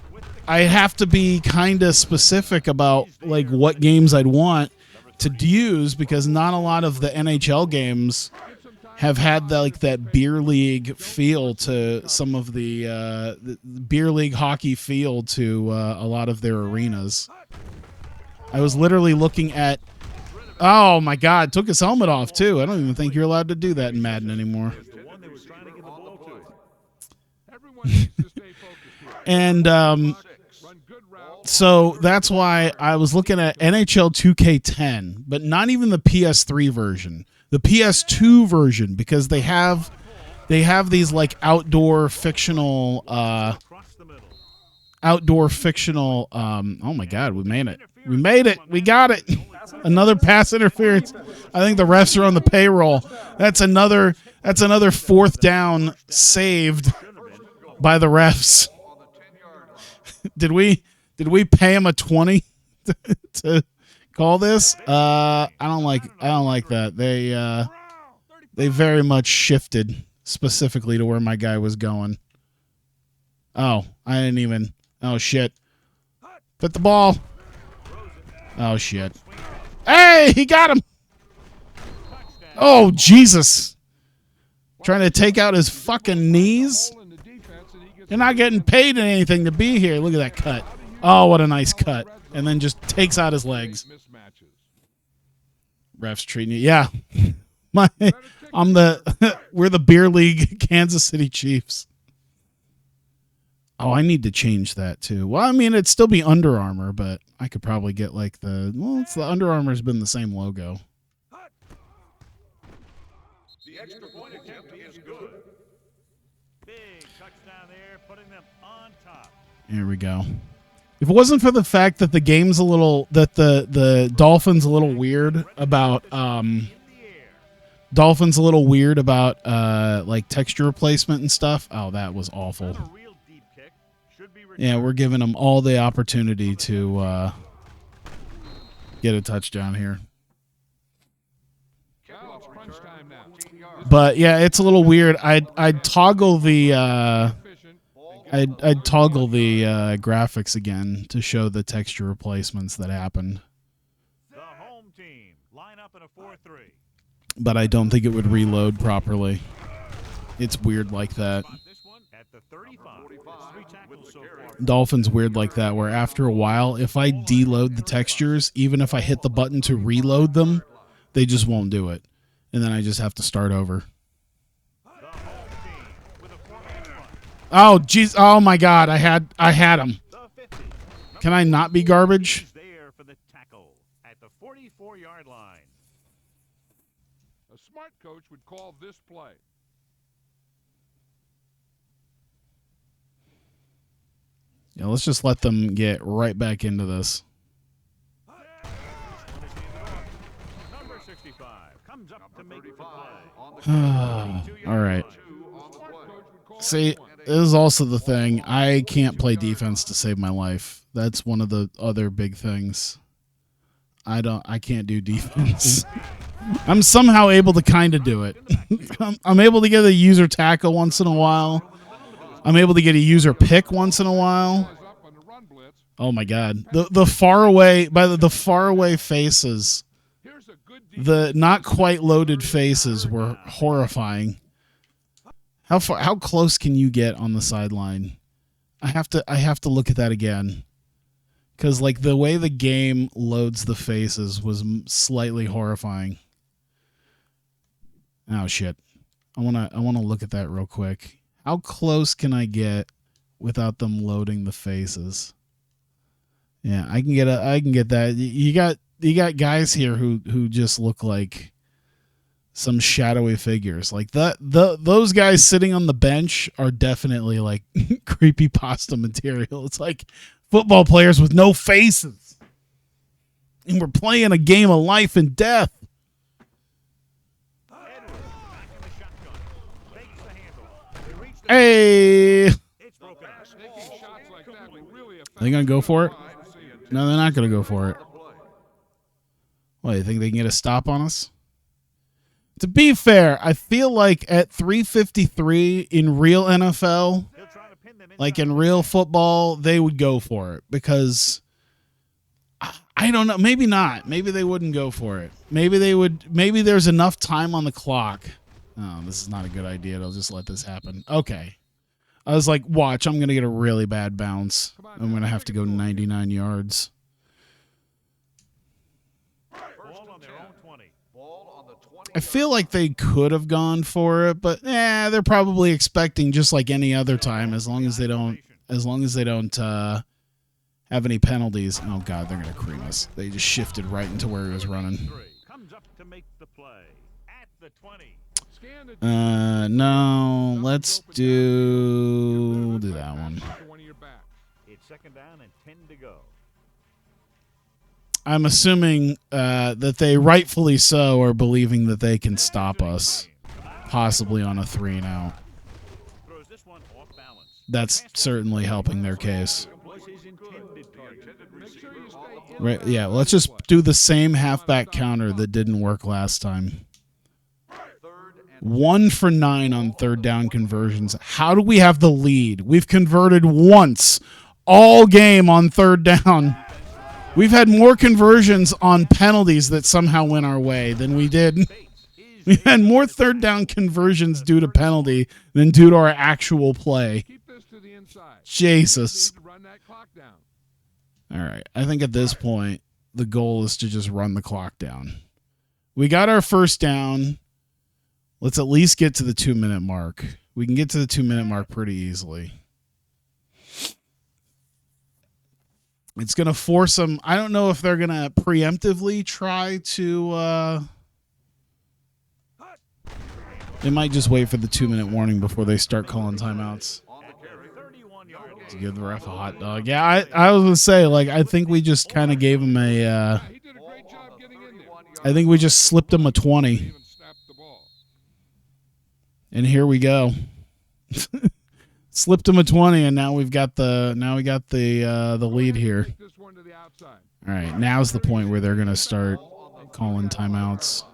A: I have to be kind of specific about like what games I'd want to use, because not a lot of the NHL games have had that beer league feel to some of the beer league hockey feel to a lot of their arenas. I was literally looking at, oh my God, took his helmet off too. I don't even think you're allowed to do that in Madden anymore. And so that's why I was looking at NHL 2K10, but not even the PS3 version, the PS2 version, because they have these like outdoor fictional. Oh my God, we made it! We got it! Another pass interference. I think the refs are on the payroll. That's another fourth down saved by the refs. Did we pay him a 20 to call this? I don't like that. They very much shifted specifically to where my guy was going. Oh, I didn't even. Oh shit. Put the ball. Oh shit. Hey, he got him. Oh Jesus. Trying to take out his fucking knees. You're not getting paid anything to be here. Look at that cut. Oh, what a nice cut. And then just takes out his legs. Refs treating you. Yeah. We're the beer league Kansas City Chiefs. Oh, I need to change that too. Well, I mean, it'd still be Under Armour, but I could probably get like it's the Under Armour's been the same logo.
B: The extra point attempt is good. Big touchdown there, putting them on top.
A: Here we go. If it wasn't for the fact that the game's the Dolphins a little weird about like texture replacement and stuff. Oh, that was awful. Yeah, we're giving them all the opportunity to get a touchdown here. But yeah, it's a little weird. I'd toggle the graphics again to show the texture replacements that happened.
B: a 4-3.
A: but I don't think it would reload properly. It's weird like that.
B: This one at the 35. 3 tackles so far.
A: Dolphin's weird like that, where after a while, if I deload the textures, even if I hit the button to reload them, they just won't do it. And then I just have to start over.
B: The home team with a 4-man punt.
A: Oh, jeez. Oh, my God. I had him.
B: The 50.
A: Can I not be garbage?
B: He's there for the tackle at the 44-yard line.
C: A smart coach would call this play.
A: Yeah, let's just let them get right back into this.
B: Number 65 comes up to make the play.
A: All right. See, this is also the thing. I can't play defense to save my life. That's one of the other big things. I can't do defense. I'm somehow able to kind of do it. I'm able to get a user tackle once in a while. I'm able to get a user pick once in a while. Oh my God. The far away faces, the not quite loaded faces were horrifying. How close can you get on the sideline? I have to look at that again. Cuz like the way the game loads the faces was slightly horrifying. Oh shit. I want to look at that real quick. How close can I get without them loading the faces? Yeah, I can get that. You got guys here who just look like some shadowy figures. Like those guys sitting on the bench are definitely like creepypasta material. It's like football players with no faces. And we're playing a game of life and death. Hey! Are they going to go for it? No, they're not going to go for it. What, you think they can get a stop on us? To be fair, I feel like at 353 in real NFL, like in real football, they would go for it because I don't know. Maybe not. Maybe they wouldn't go for it. Maybe they would. Maybe there's enough time on the clock. Oh, this is not a good idea. I'll just let this happen. Okay. I was like, watch, I'm going to get a really bad bounce. I'm going to have to go 99 yards. I feel like they could have gone for it, but they're probably expecting just like any other time, as long as they don't have any penalties. Oh God, they're going to cream us. They just shifted right into where he was running.
B: Comes up to make the play at the 20.
A: No, let's do that one.
B: It's second down and 10 to go.
A: I'm assuming that they rightfully so are believing that they can stop us, possibly on a 3 and out. That's certainly helping their case. Right? Yeah. Let's just do the same halfback counter that didn't work last time. 1 for 9 on third down conversions. How do we have the lead? We've converted once all game on third down. We've had more conversions on penalties that somehow went our way than we did. We had more third down conversions due to penalty than due to our actual play. Jesus. All right. I think at this point, the goal is to just run the clock down. We got our first down. Let's at least get to the 2-minute mark. We can get to the 2-minute mark pretty easily. It's going to force them. I don't know if they're going to preemptively try to. They might just wait for the 2-minute warning before they start calling timeouts. To give the ref a hot dog. Yeah, I was going to say, like, I think we just kind of gave him a. I think we just slipped him a 20. And here we go. Slipped him a 20, and now we got the lead here. All right, now's the point where they're gonna start calling timeouts.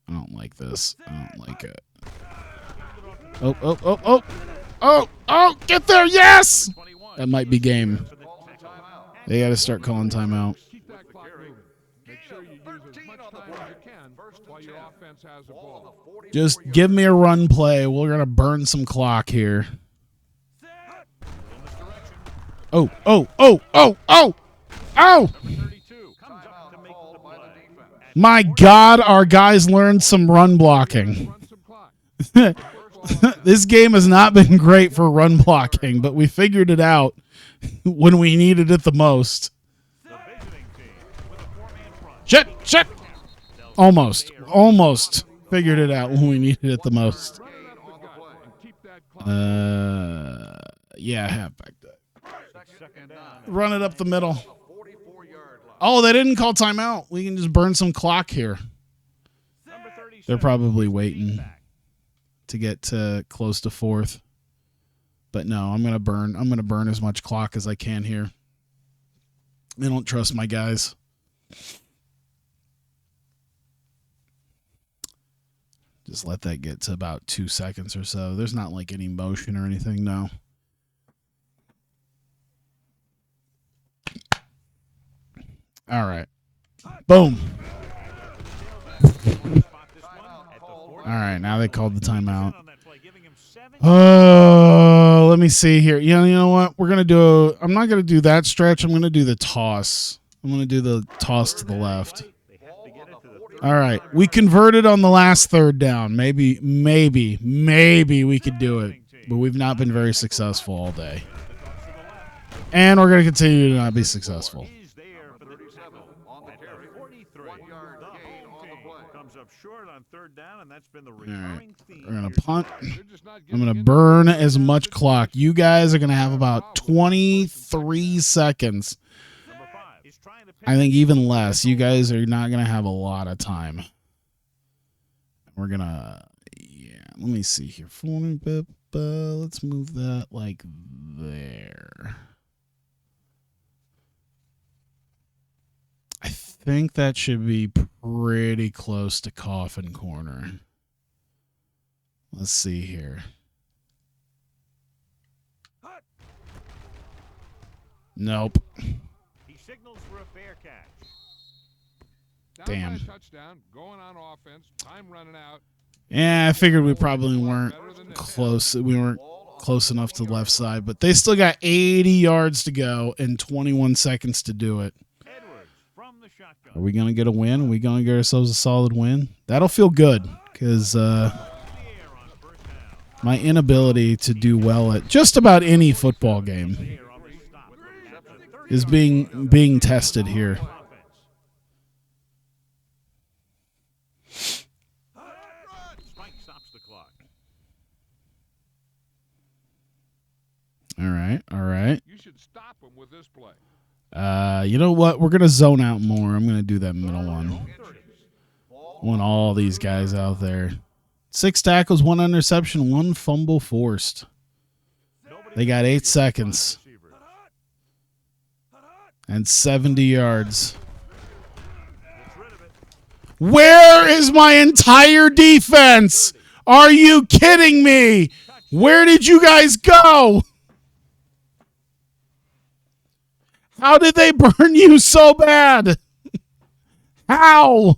A: I don't like this. I don't like it. Oh! Get there! Yes. That might be game. They got to start calling timeout.
C: sure you use as much time as you can while your offense has the ball.
A: Just give me a run play. We're going to burn some clock here. Oh, oh, oh, oh, oh, oh.
B: 32 comes up to make the play.
A: My God, our guys learned some run blocking.
C: Run some clock.
A: This game has not been great for run blocking, but we figured it out when we needed it the most.
B: The visiting team with a four-man front.
A: Shit. Almost figured it out when we needed it the most.
C: Run it up the gut and keep that clock.
A: Yeah, halfback.
B: Second down.
A: Run it up the middle. Oh, they didn't call timeout. We can just burn some clock here.
B: Number 37
A: They're probably
B: is the
A: waiting
B: back.
A: to get to close to fourth. But no, I'm gonna burn as much clock as I can here. I don't trust my guys. Just let that get to about 2 seconds or so. There's not like any motion or anything, no. All right. Boom. All right, now they called the timeout. Let me see here. You know what? I'm not gonna do that stretch. I'm gonna do the toss. I'm gonna do the toss to the left. All right. We converted on the last third down. Maybe we could do it. But we've not been very successful all day. And we're gonna continue to not be successful.
B: He's there for the tackle at the 43. The home team comes up short on third down, and that's been the recurring theme.
A: We're gonna
B: here
A: punt.
B: today.
C: They're just not
A: I'm
C: getting
A: gonna
C: in
A: burn
C: there.
A: as much clock. You guys are gonna have about 23 seconds.
B: Number 5 is trying to pick
A: I think even less. You guys are not gonna have a lot of time. We're gonna, let me see here. Let's move that like there. I think that should be pretty close to coffin corner. Let's see here. Nope.
B: He signals for a fair catch.
C: Down
A: Damn.
C: by a touchdown, going on offense, time running out.
A: Yeah, I figured we probably weren't close. We weren't close enough to the left side, but they still got 80 yards to go and 21 seconds to do it.
B: Edwards from the shotgun.
A: Are we going to get a win? Are we going to get ourselves a solid win? That'll feel good because my inability to do well at just about any football game is being tested here.
B: Spike stops the clock.
A: All right.
C: You should stop him with this play.
A: You know what? We're going to zone out more. I'm going to do that middle one. I want all these guys out there. 6 tackles, 1 interception, 1 fumble forced. They got 8 seconds and 70 yards. Where is my entire defense? Are you kidding me? Where did you guys go? How did they burn you so bad? How?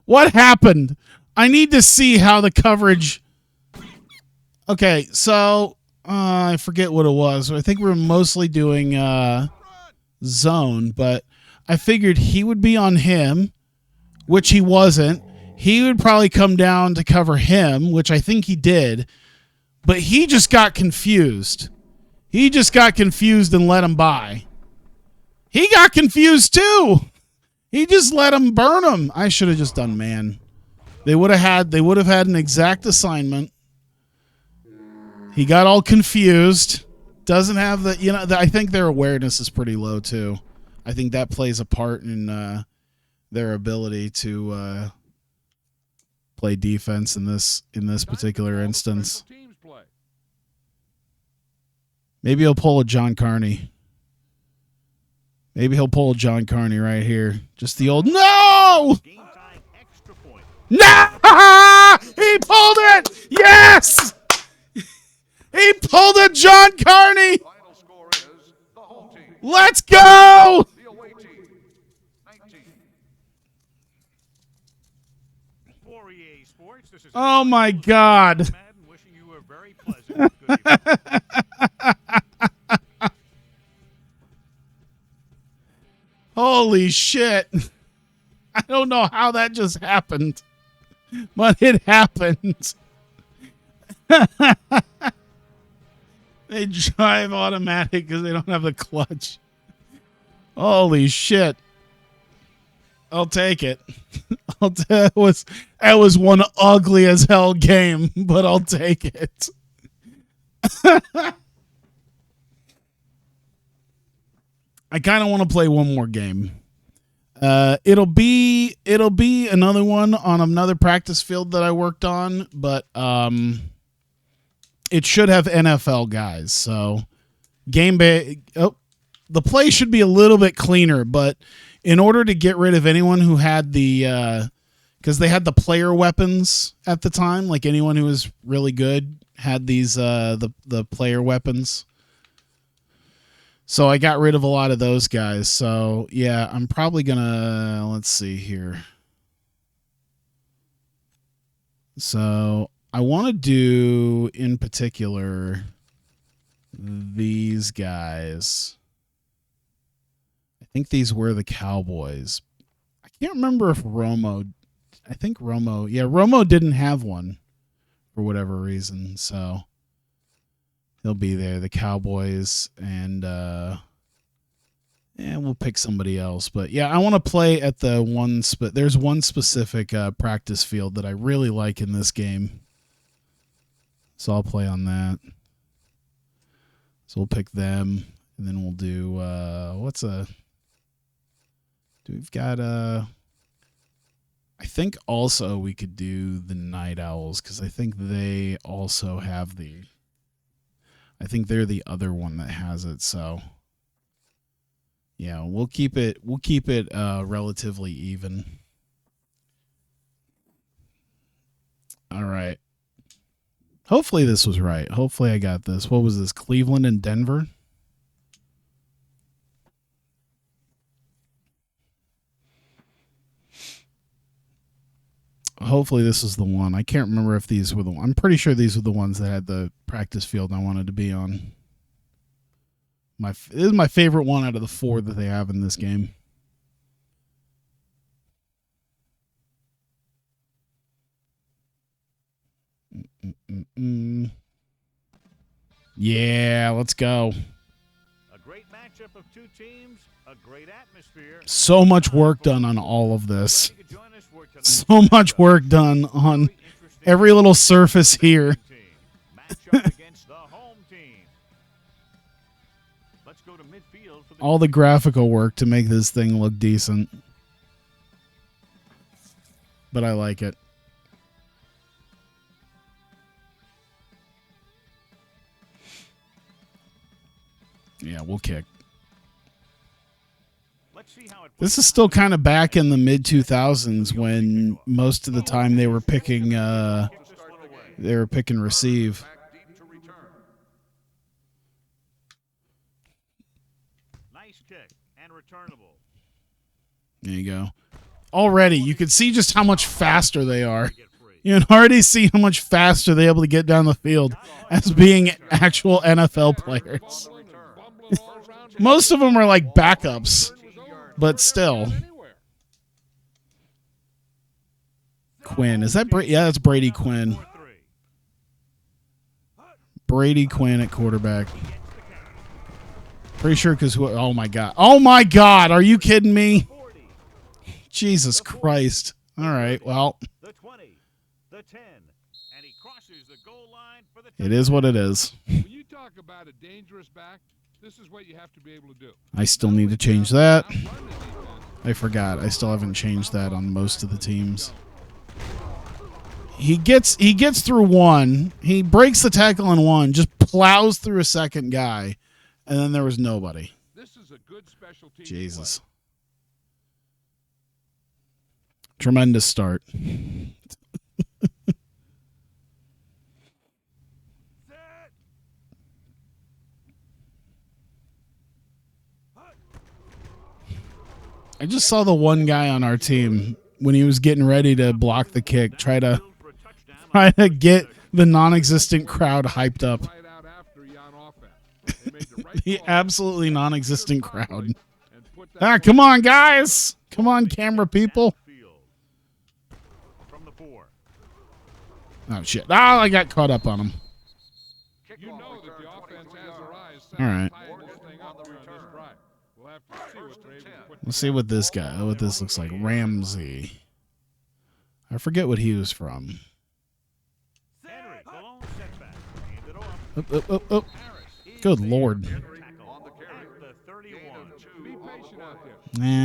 A: What happened? I need to see how the coverage. Okay, so I forget what it was. I think we were mostly doing zone, but I figured he would be on him, which he wasn't. He would probably come down to cover him, which I think he did, but he just got confused. He just got confused and let him by. He got confused too. He just let him burn him. I should have just done man. They would have had an exact assignment. He got all confused. Doesn't have the, I think their awareness is pretty low too. I think that plays a part in their ability to play defense in this particular instance. Maybe he'll pull a John Carney. Maybe he'll pull a John Carney right here. Just the old no!
B: Game time extra point.
A: No! He pulled it! Yes! He pulled a John Carney!
D: Final score is the home team
A: Let's go!
D: The away team, 19.
B: For EA Sports, this is
A: Oh my God.
B: Madden wishing you a very pleasant good evening.
A: Holy shit. I don't know how that just happened, but it happened. They drive automatic because they don't have the clutch. Holy shit. I'll take it. That was one ugly as hell game, but I'll take it. I kind of want to play one more game. It'll be another one on another practice field that I worked on, but it should have NFL guys. So the play should be a little bit cleaner, but in order to get rid of anyone who had the because they had the player weapons at the time, like anyone who was really good had these the player weapons. So I got rid of a lot of those guys. So yeah, I'm probably gonna, let's see here. So I want to do in particular these guys. I think these were the Cowboys. I can't remember if Romo, I think Romo, yeah, Romo didn't have one for whatever reason. So he'll be there, the Cowboys, and we'll pick somebody else. But yeah, I want to play at the one. There's one specific practice field that I really like in this game, so I'll play on that. So we'll pick them, and then we'll do we've got I think also we could do the Night Owls because I think they also have the. I think they're the other one that has it. So yeah, we'll keep it relatively even. All right. Hopefully this was right. Hopefully I got this. What was this? Cleveland and Denver? Hopefully this is the one. I can't remember if these were the one. I'm pretty sure these were the ones that had the practice field I wanted to be on. This is my favorite one out of the 4 that they have in this game. Yeah, let's go.
B: A great matchup of two teams, a great atmosphere.
A: So much work done on all of this. So much work done on every little surface here. All the graphical work to make this thing look decent. But I like it. Yeah, we'll kick. This is still kind of back in the mid-2000s when most of the time they were picking receive.
B: Nice kick and returnable.
A: There you go. Already, you can see just how much faster they are. You can already see how much faster they're able to get down the field as being actual NFL players. Most of them are like backups, but still. Quinn. Is that Brady? Yeah, that's Brady Quinn. Brady Quinn at quarterback. Pretty sure because oh my god. Oh my god, are you kidding me? Jesus Christ. All right, well. It is what it is.
C: When you talk about a dangerous back, this is what you have to be able to do.
A: I still need to change that. I forgot. I still haven't changed that on most of the teams. He gets through one. He breaks the tackle on one, just plows through a second guy, and then there was nobody.
C: This is a good special team.
A: Jesus. Tremendous start. I just saw the one guy on our team when he was getting ready to block the kick try to get the non-existent crowd hyped up.
C: Right out after you on offense. They made the right
A: The
C: call.
A: absolutely non-existent crowd.
C: And put that
A: Come on, guys. Come on, camera people.
B: From the 4.
A: Oh, shit. Oh, I got caught up on him.
C: You know that the offense has their eyes set
A: All
C: on
A: right.
C: tying this thing up here on this drive. We'll have to see what they're able to put
A: Let's see what this looks like. Ramsey. I forget what he was from.
B: Henry, the lone setback. Hand it off.
A: Oh. Good Lord.
B: Tackle at the 31.
C: Be patient out there.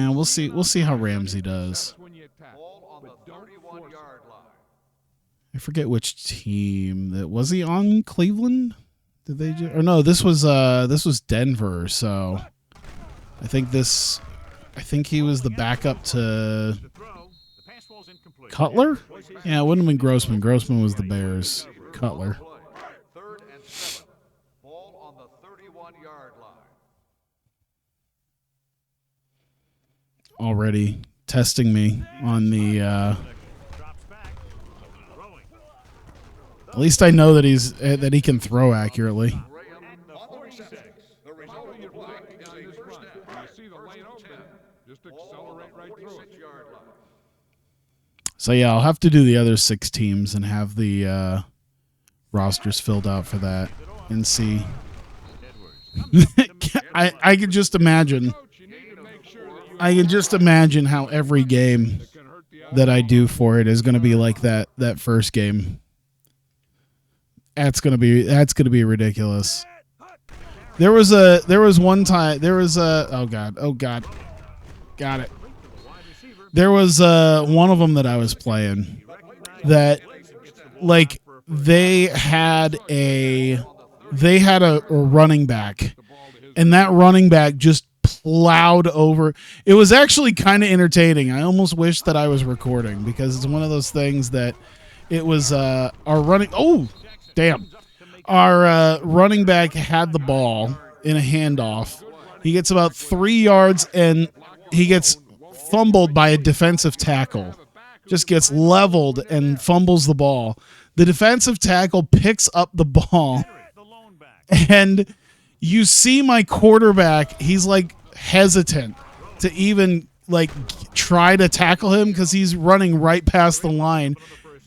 A: Nah, we'll see. We'll see how Ramsey does.
C: When you attack.
D: Ball on the
C: But don't
D: 31-yard line.
A: I forget which team that was he on. Cleveland? Did they? Or no? This was Denver. So I think he was the backup to
B: The throw. The pass ball's incomplete.
A: Cutler. Yeah, it wouldn't have been Grossman. Grossman was the Bears. Cutler.
D: Play. 3rd and 7. Ball on the 31-yard line.
A: Already testing me on the.
B: Drops back. Throwing.
A: At least I know that he can throw accurately.
D: Graham
B: At the
D: on the
B: 46.
D: reception. The result of the play is a first down.
C: When you see the lane open, just accelerate right through it.
D: 46-yard line.
A: So yeah, I'll have to do the other 6 teams and have the rosters filled out for that and see. I can just imagine.
C: Coach, you need to make sure that you
A: I can just imagine how every game
C: can hurt the
A: that I do for it is going to be like that first game. That's gonna be ridiculous. There was one time oh god, got it. There was one of them that I was playing that like they had a running back, and that running back just plowed over. It was actually kind of entertaining. I almost wish that I was recording because it's one of those things that it was our running. Oh, damn. Our running back had the ball in a handoff. He gets about 3 yards and he gets fumbled by a defensive tackle. Just gets leveled and fumbles the ball. The defensive tackle picks up the ball,
B: The lone back.
A: and you see my quarterback, he's like hesitant to even like try to tackle him because he's running right past the line.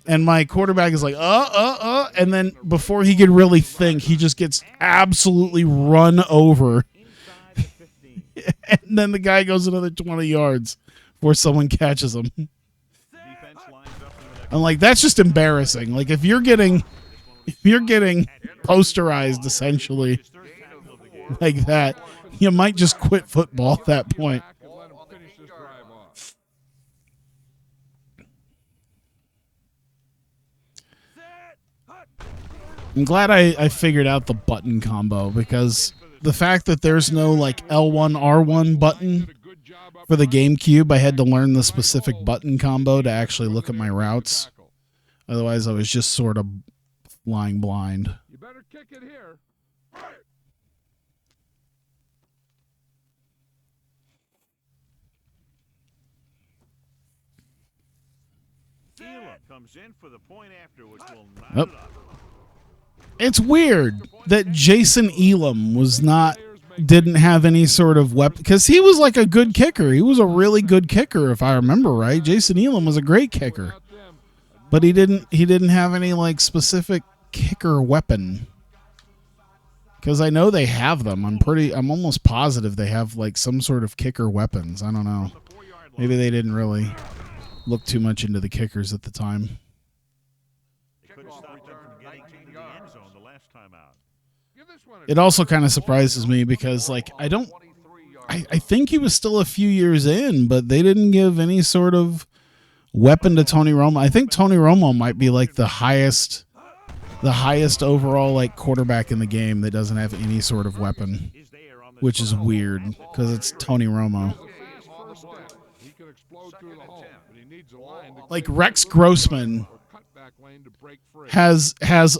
A: And my quarterback is like, and then before he could really think, he just gets absolutely run over.
B: Inside the 15.
A: And then the guy goes another 20 yards before someone catches him.
B: Defense lines up in the
A: I'm like, that's just embarrassing. Like if you're getting posterized essentially
B: third tackle of the game.
A: like that, you might just quit football at that point.
C: back and let them finish this drive off.
A: I'm glad I figured out the button combo because the fact that there's no like L1 R1 button
C: Did a good job up
A: for the
C: front.
A: GameCube, I had to learn the specific button combo to actually look at my routes.
C: Tackle.
A: Otherwise, I was just sort of flying blind.
C: You better kick it here.
B: Elam comes in for the point after, which will knock
A: Yep.
B: it up.
A: It's weird that Jason Elam didn't have any sort of weapon because he was like a good kicker. He was a really good kicker, if I remember right. Jason Elam was a great kicker,
C: Out them.
A: but he didn't have any like specific kicker weapon. Because I know they have them. I'm almost positive they have like some sort of kicker weapons. I don't know.
B: The 4-yard line.
A: Maybe they didn't really look too much into the kickers at the time.
B: They could have stopped them from getting into the end zone the last time out.
C: Give this one a
A: It also kind of surprises me because like I think he was still a few years in, but they didn't give any sort of weapon to Tony Romo. I think Tony Romo might be like the highest overall like quarterback in the game that doesn't have any sort of weapon,
B: Is there on the
A: which is weird because it's Tony Romo.
C: fast first step. He can explode through the hole, but he needs a line to
A: Like Rex Grossman
C: or cutback lane to break free.
A: has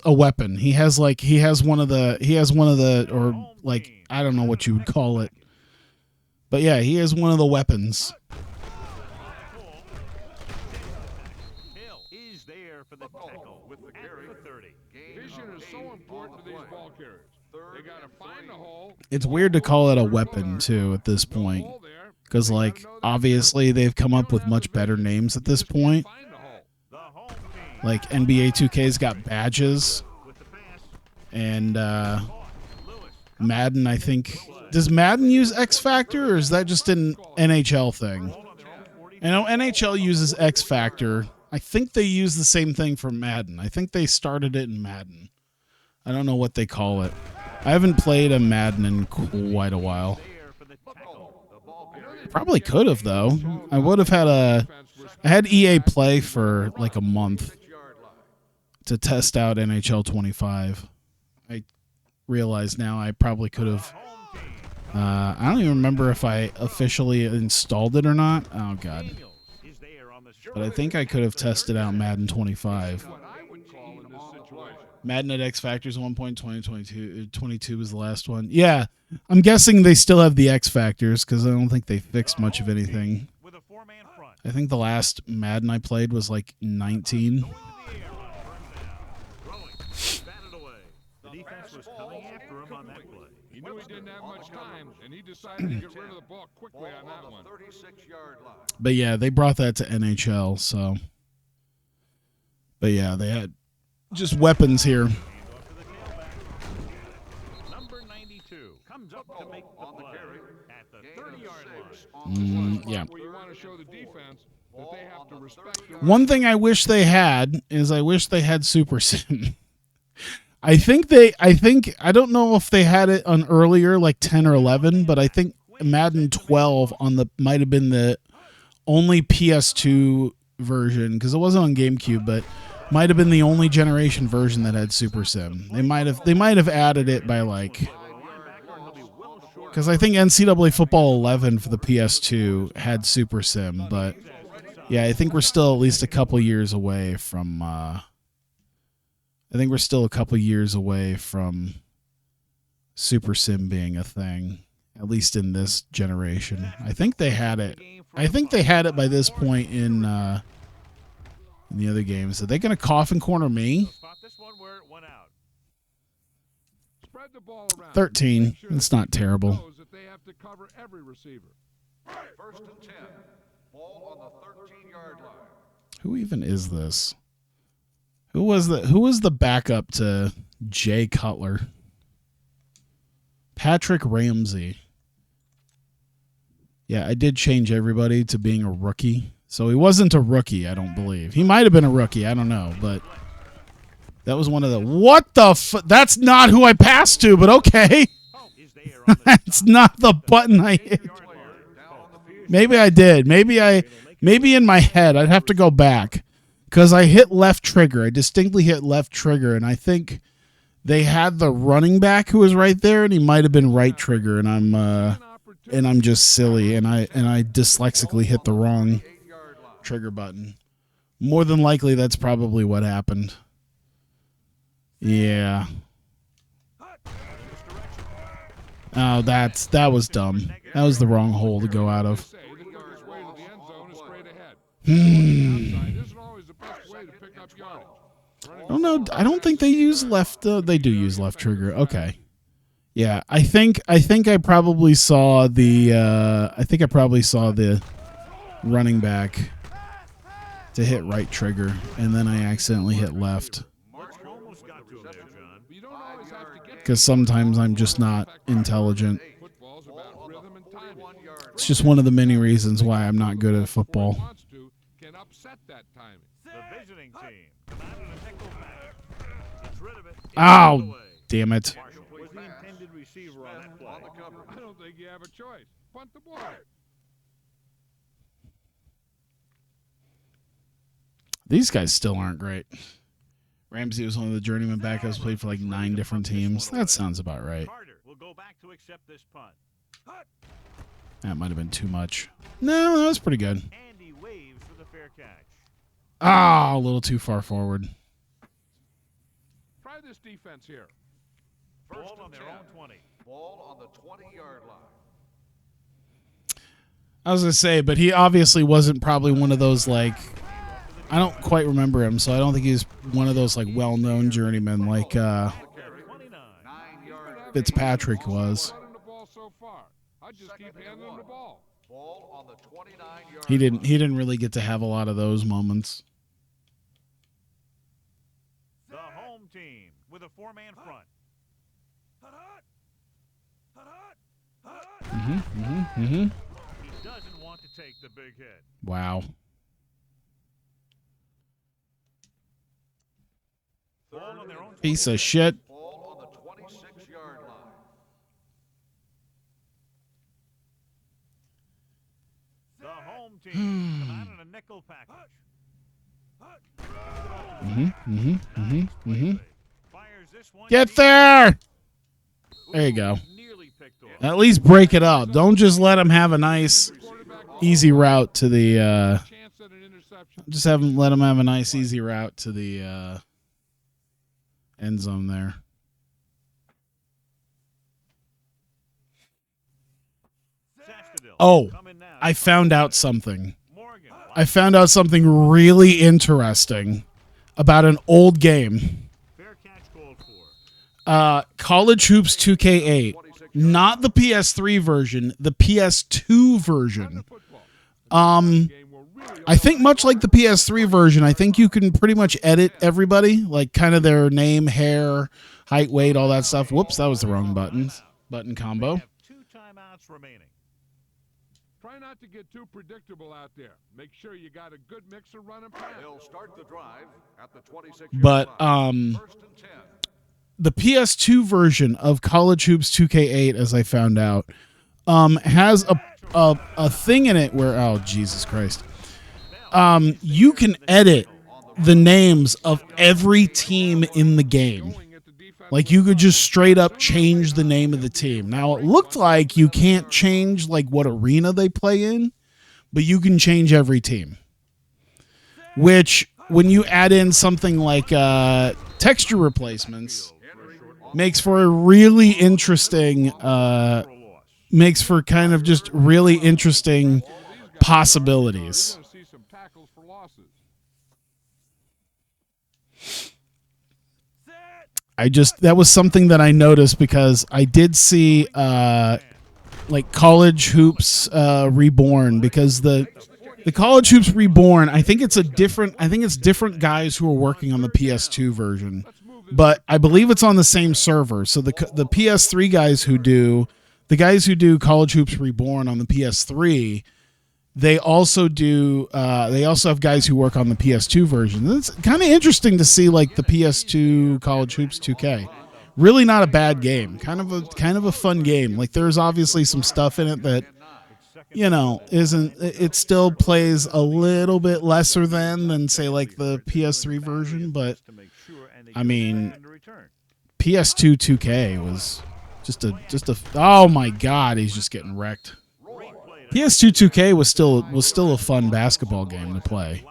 A: a weapon. He has one of the or like I don't know what you would call it. But yeah, he is one of the weapons.
B: Hill is there for the tackle
D: with the
B: at
D: carry.
B: the 30.
C: Vision is so important to these ball carriers. They got to find the hole.
A: It's weird to call it a weapon too at this point, because like obviously they've come up with much better names at this point.
B: The home team
A: Like NBA 2K's got badges,
B: with the pass.
A: and
B: Lewis.
A: Madden, I think, does Madden use X Factor, or is that just an NHL thing? I know NHL uses X Factor. I think they use the same thing for Madden. I think they started it in Madden. I don't know what they call it. I haven't played a Madden in quite a while.
B: There for the tackle.
A: Probably could have, though. I would have had I had EA Play for like a month to test out NHL 25. I realize now I probably could have. I don't even remember if I officially installed it or not. Oh, God.
B: Is there on the
A: But I think I could have tested out Madden 25.
C: What I would call in this situation.
A: Madden at X Factor's 1.2022. 22 was the last one. Yeah, I'm guessing they still have the X Factors because I don't think they fixed much of anything.
B: with a four-man front.
A: I think the last Madden I played was like 19.
B: Going to the air on first down. Throwing. Batted away. The defense was coming after him on that play.
C: He knew he didn't have much time, and he decided to get rid of the ball quickly on that one.
D: 36-yard line.
A: But yeah, they brought that to NHL, so. But yeah, they had just weapons here.
B: Hand off to the tailback. Number 92 comes up to make the play at the 30-yard line.
A: Yeah.
C: Where you want to show the defense that they have to respect the
A: One thing I wish they had is I wish they had Super Sim. I don't know if they had it on earlier, like 10 or 11, but I think Madden 12 might have been the only PS2 version, because it wasn't on GameCube, but might have been the only generation version that had Super Sim. They might have added it by like, because I think NCAA Football 11 for the PS2 had Super Sim, but yeah, I think we're still at least a couple years away from. Super Sim being a thing, at least in this generation. I think they had it. I think they had it by this point in the other games. Are they going to coffin corner me?
B: Spot this one where it went out.
C: spread the ball around.
A: 13.
C: Make sure
A: It's not terrible.
C: knows that they have to cover every receiver.
D: First and 10. Ball on the 13-yard line.
A: Who even is this? Who was the backup to Jay Cutler? Patrick Ramsey. Yeah, I did change everybody to being a rookie. So he wasn't a rookie, I don't believe. He might have been a rookie, I don't know, but that was one of the what the that's not who I passed to, but okay. That's not the button I hit. Maybe I did. Maybe in my head, I'd have to go back. Because I hit left trigger. I distinctly hit left trigger, and I think they had the running back who was right there, and he might have been right trigger, and I'm just silly, and I dyslexically hit the wrong trigger button. More than likely, that's probably what happened. Yeah. Oh, that was dumb. That was the wrong hole to go out of. Oh no, I don't think they use left. They do use left trigger. Okay. Yeah, I think I probably saw the. Running back to hit right trigger, and then I accidentally hit left. Because sometimes I'm just not intelligent. It's just one of the many reasons why I'm not good at football.
B: The visiting team come out in a nickel pattern. Gets rid of it.
A: Oh, damn it.
B: Was the intended receiver on that play.
C: I don't think you have a choice. Punt the ball.
A: These guys still aren't great. Ramsey was one of the journeyman backups, played for like 9 different teams. That sounds about right.
B: Carter will go back to accept this punt.
A: That might have been too much. No, that was pretty good.
B: And he waves for the fair catch.
A: Ah, a little too far forward.
C: Try this defense here.
B: Ball on their own 20.
D: Ball on the 20-yard line.
A: I was gonna say, but he obviously wasn't probably one of those like. I don't quite remember him, so I don't think he's one of those like well-known journeymen like Fitzpatrick was.
C: Running the ball so far. I just keep handing him the ball.
D: Ball on the 29-yard
A: He didn't really get to have a lot of those moments.
B: The home team with a 4-man front. He doesn't want to take the big hit.
A: Wow.
B: Ball on their own
A: Piece of shit.
D: Ball on the 26-yard line.
B: The home team come out in a nickel package. Fires this one
A: Get
B: deep.
A: there! There you go.
B: Nearly picked off.
A: At least break it up. Don't just let him have a nice, easy route to the.
C: Chance at an interception.
A: Just let him have a nice, easy route to the end zone there.
B: Sastadil
A: Oh,
B: coming now.
A: I found out something.
B: Morgan.
A: I found out something really interesting about an old game.
B: Fair catch called for.
A: College Hoops 2K8. Not the PS3 version, the PS2 version. I think much like the PS3 version, I think you can pretty much edit everybody, like kind of their name, hair, height, weight, all that stuff. Whoops, that was the wrong button combo.
B: Have 2 timeouts remaining.
C: Try not to get too predictable out there. Make sure you got a good mixer running pass.
D: They'll start the drive at the 26-yard
A: But
D: line. First and 10.
A: the PS2 version of College Hoops 2K8, as I found out, has a thing in it where, oh Jesus Christ, you can edit the names of every team in the game. Like you could just straight up change the name of the team. Now it looked like you can't change like what arena they play in, but you can change every team. Which, when you add in something like texture replacements, makes for a really interesting, makes for kind of just really interesting possibilities.
C: We're gonna see some tackles for losses.
A: That was something that I noticed because I did see like College Hoops Reborn, because the College Hoops Reborn, I think it's different guys who are working on the PS2 version, but I believe it's on the same server. So the PS3 guys the guys who do College Hoops Reborn on the PS3, they also have guys who work on the PS2 version. It's kind of interesting to see like the PS2 College Hoops 2K. Really not a bad game. Kind of a fun game. Like there's obviously some stuff in it that, you know, it still plays a little bit lesser than say like the PS3 version, but I mean PS2 2K was just a oh my god, he's just getting wrecked. PS2 2K was still a fun basketball game to play,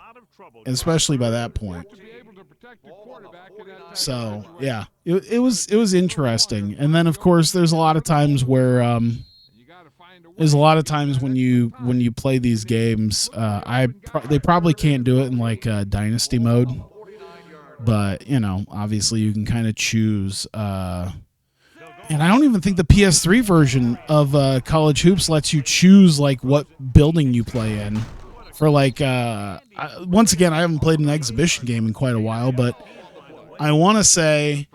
A: especially by that point.
C: To be able to protect your quarterback in that
A: So yeah, it was interesting. And then of course there's a lot of times where
C: you gotta find a way.
A: there's a lot of times when you play these games, they probably can't do it in like dynasty mode, but you know, obviously you can kind of choose. And I don't even think the PS3 version of College Hoops lets you choose like what building you play in. For like, once again, I haven't played an exhibition game in quite a while, but I want to say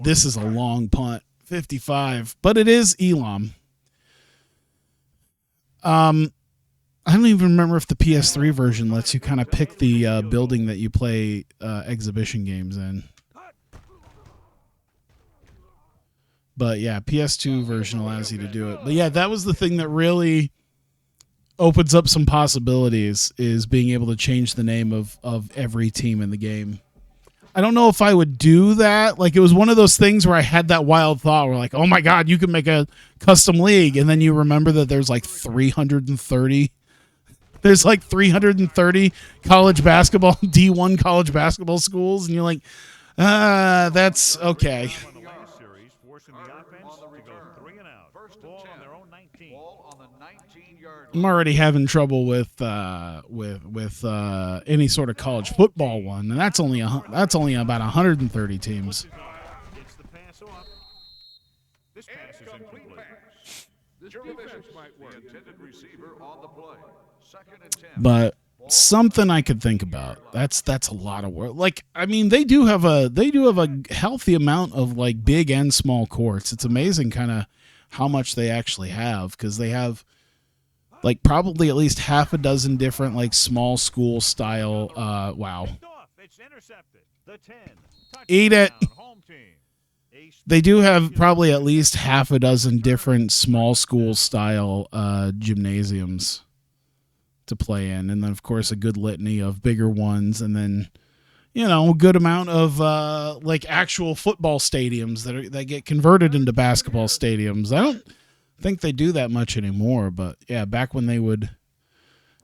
A: this is a long punt, 55, but it is Elam. I don't even remember if the PS3 version lets you kind of pick the building that you play exhibition games in. But yeah, PS2 version allows you to do it. But yeah, that was the thing that really opens up some possibilities, is being able to change the name of every team in the game. I don't know if I would do that. Like, it was one of those things where I had that wild thought where like, oh my God, you can make a custom league. And then you remember that there's like 330. There's like 330 college basketball, D1 college basketball schools. And you're like, that's okay. I'm already having trouble with any sort of college football one, and that's only about 130 teams.
B: Gets the pass off. This pass is incomplete.
C: This defense might work.
D: Intended receiver on the play. 2nd and 10.
A: But something I could think about. That's a lot of work. Like, I mean, they do have a healthy amount of like big and small courts. It's amazing kind of how much they actually have, because they have like probably at least half a dozen different like small school style. Wow.
B: Picked off. It's intercepted. The 10.
A: Eat it.
B: Touchdown, home team.
A: They do have probably at least half a dozen different small school style gymnasiums to play in, and then of course a good litany of bigger ones, and then a good amount of like actual football stadiums that get converted into basketball stadiums. I don't think they do that much anymore, but yeah, back when they would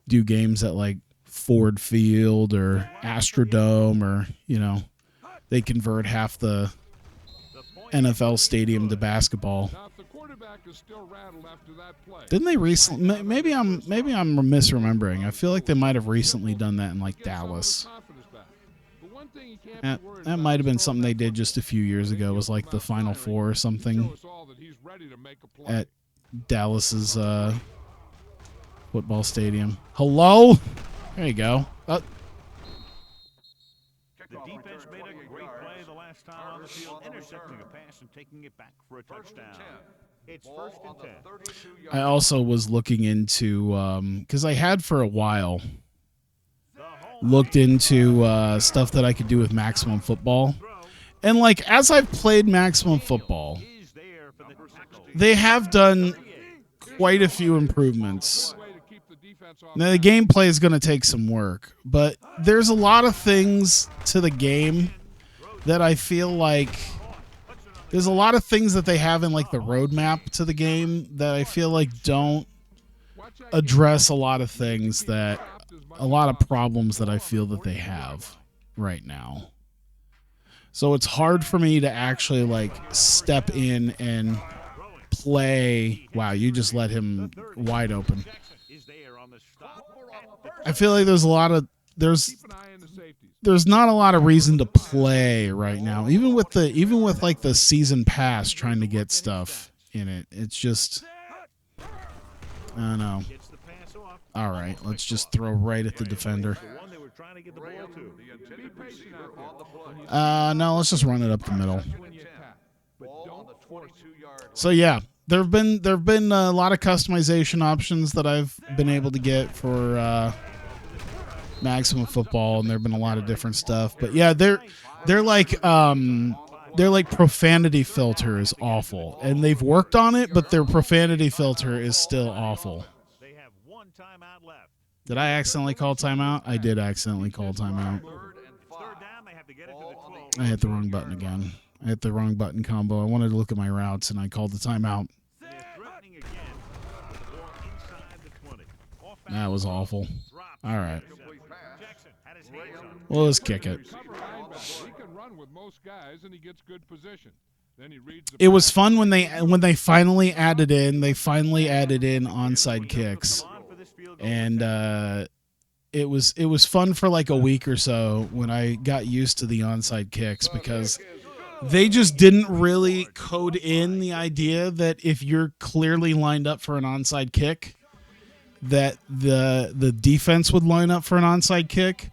A: do games at like Ford Field or Astrodome, or they convert half the NFL stadium to basketball.
C: Now, if the quarterback is still rattled after that play,
A: Didn't they recently? Maybe I'm misremembering. I feel like they might have recently done that in like
C: get some of his
A: Dallas.
C: confidence back. But one thing he can't be worried
A: That
C: about
A: might have
C: is
A: been
C: throwing
A: something they
C: that
A: did just a few years ago. It was like the Final Four or something
C: show us all that he's ready to make a play.
A: at Dallas's football stadium. Hello? There you go.
B: The defense made a great play the last time on the field, intercepting a pass and taking it back for a touchdown. It's 1st and 10.
A: I also was looking into because I had for a while looked into stuff that I could do with Maximum Football, and like as I've played Maximum Football,
B: Is there for the tackle.
A: they have done quite a few improvements.
C: Way to keep the defense off
A: Now, the gameplay is going to take some work, but there's a lot of things to the game that I feel like there's a lot of things that they have in like the roadmap to the game that I feel like don't address a lot of things that a lot of problems that I feel that they have right now. So it's hard for me to actually like step in and play. Wow, you just let him wide open.
B: Is there on the stop.
A: I feel like there's
C: Keep an eye on the safeties.
A: there's not a lot of reason to play right now. Even with like the season pass trying to get stuff in it. It's just I don't know.
B: Gets the pass off.
A: All right, let's just throw right at the defender.
B: The one they were trying to get the ball to.
C: Be patient out there. When you
A: No, let's just run it up the middle.
C: when you attack, but don't force it.
A: So yeah, there've been a lot of customization options that I've been able to get for Maximum Football, and there've been a lot of different stuff. But yeah, they're like profanity filter is awful, and they've worked on it, but their profanity filter is still awful.
B: They have one timeout left.
A: Did I accidentally call timeout? I did accidentally call timeout.
B: It's 3rd down. They have to get it to the 12.
A: I hit the wrong button again. I hit the wrong button combo. I wanted to look at my routes, and I called the timeout.
B: They're threatening again. The ball inside the 20.
A: That was awful. All right.
B: Jackson had his hands on it.
A: Well, let's kick it.
C: Cover linebacker. He can run with most guys, and he gets good position. Then he reads the
A: It was fun when they finally added in onside kicks, and it was fun for like a week or so when I got used to the onside kicks, because they just didn't really code in the idea that if you're clearly lined up for an onside kick, that the defense would line up for an onside kick.